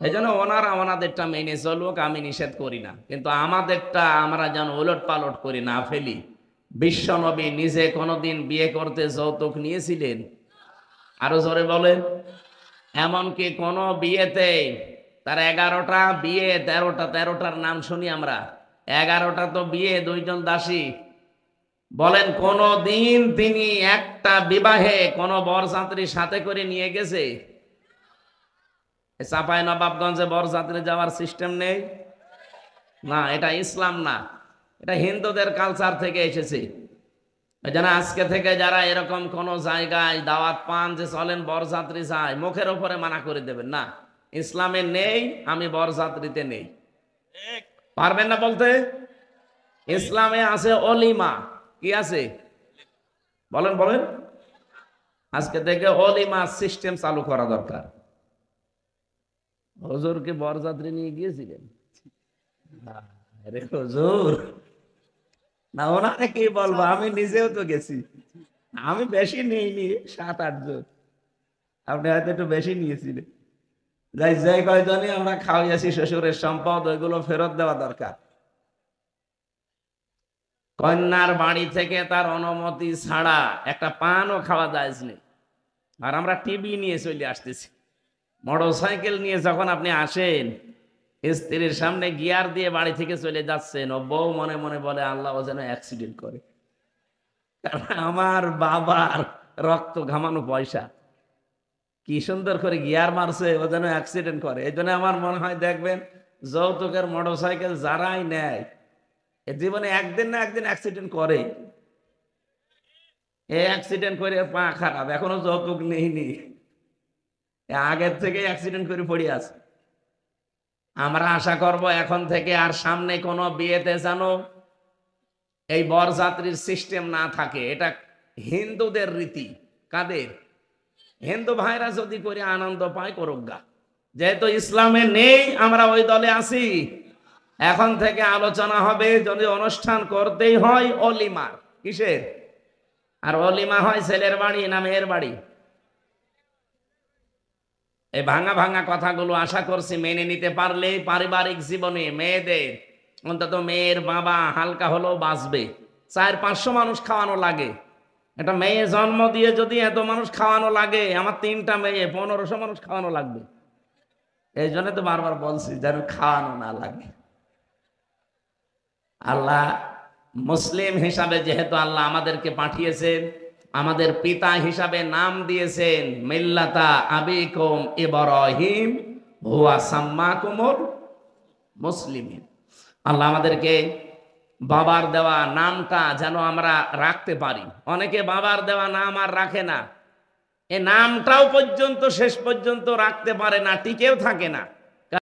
Speaker 1: এই জন্য ওনারা ওনাদেরটা মেনে চলুক, আমি নিষেধ করি না, কিন্তু আমাদেরটা আমরা যেন ওলট পালট করি না ফেলি। বিশ্ব নবী নিজে কোনোদিন বিয়ে করতে যৌতুক নিয়েছিলেন? আরো জোরে বলেন। এমনকি কোন বিয়েতে তার 11টা বিয়ে, 13টার নাম শুনি আমরা, 11টা তো বিয়ে, 2জন দাসী। বলেন কোন দিন তিনি একটা বিবাহে কোন বরযাত্রী সাথে করে নিয়ে গেছে? চাঁপাই নবাবগঞ্জে বরযাত্রী যাওয়ার সিস্টেম নেই না, এটা ইসলাম না, এটা হিন্দুদের কালচার থেকে এসেছে। যেন আজকে থেকে যারা এরকম কোন জায়গায় দাওয়াত পান যে চলেন বরযাত্রী যায়, মুখের উপরে মানা করে দেবেন না, ইসলামে নেই, আমি বরযাত্রীতে নেই। পারবেন না বলতে? ইসলামে আছে অলিমা। কি আছে বলেন বলেন। আজকে থেকে অলিমা সিস্টেম চালু করা দরকার। হুজুরকে বরযাত্রী নিয়ে গিয়েছিলেন? আরে হুজুর না, ওনারে কি বলবো, আমি নিজেও তো গেছি। আমি বেশি নিইনি, 7-8 জন। আপনি হয়তো একটু বেশি নিয়েছিলেন। যাই যাই কয়জনই আমরা খাওয়াইয়াছি শ্বশুরের সম্পদ, ওইগুলো ফেরত দেওয়া দরকার। কন্যার বাড়ি থেকে তার অনুমতি ছাড়া একটা পানও খাওয়া যায় না। আর আমরা টিভি নিয়ে চলে আসতেছি, মোটরসাইকেল নিয়ে যখন আপনি আসেন, স্ত্রীর সামনে গিয়ার দিয়ে বাড়ি থেকে চলে যাচ্ছেন, ও বউ মনে মনে বলে আল্লাহ ও যেন অ্যাক্সিডেন্ট করে, কারণ আমার বাবার রক্ত ঘামানো পয়সা, কি সুন্দর করে গিয়ার মারছে, ও যেন অ্যাক্সিডেন্ট করে। এই জন্য আমার মনে হয় দেখবেন যৌতুকের মোটরসাইকেল যারাই নেয়, এ জীবনে একদিন না একদিন অ্যাক্সিডেন্ট করে। এই অ্যাক্সিডেন্ট করে পা খারাপ, এখনো যৌতুক নেইনি, আগের থেকে অ্যাক্সিডেন্ট করে পড়ে আছে। আমরা আশা করব এখন থেকে আর সামনে কোনো বিয়েতে যেন এই বরযাত্রীর সিস্টেম না থাকে। এটা হিন্দুদের রীতি। কাদের? হিন্দু ভাইরা যদি করে আনন্দ পায়, করুক গা, যেহেতু ইসলামে নেই, আমরা ওই দলে আছি। এখন থেকে আলোচনা হবে, যদি অনুষ্ঠান করতেই হয় অলিমার। কিসের? আর অলিমা হয় ছেলের বাড়ি না মেয়ের বাড়ি? এই ভাঙা ভাঙা কথাগুলো আশা করছি মেনে নিতে পারলে পারিবারিক জীবনে মেয়েদের, অন্তত মেয়ের বাবা হালকা হলেও বাঁচবে। 400-500 মানুষ খাওয়ানো লাগে। একটা মেয়ে জন্ম দিয়ে যদি এত মানুষ খাওয়ানো লাগে, আমার 3টা মেয়ে 1500 মানুষ খাওয়ানো লাগবে। এই জন্য তো বারবার বলছি যেন খাওয়ানো না লাগে। আল্লাহ মুসলিম হিসাবে যেহেতু আল্লাহ আমাদেরকে পাঠিয়েছেন, আমাদের পিতা হিসাবে নাম দিয়েছেন মিল্লাতা আবিকুম ইব্রাহিম হুয়া সাম্মাকুমুল মুসলিমিন। আল্লাহ আমাদেরকে বাবার দেওয়া নামটা যেন আমরা রাখতে পারি। অনেকে বাবার দেওয়া নাম আর রাখে না, এ নামটাও পর্যন্ত শেষ পর্যন্ত রাখতে পারে না, টিকেও থাকে না।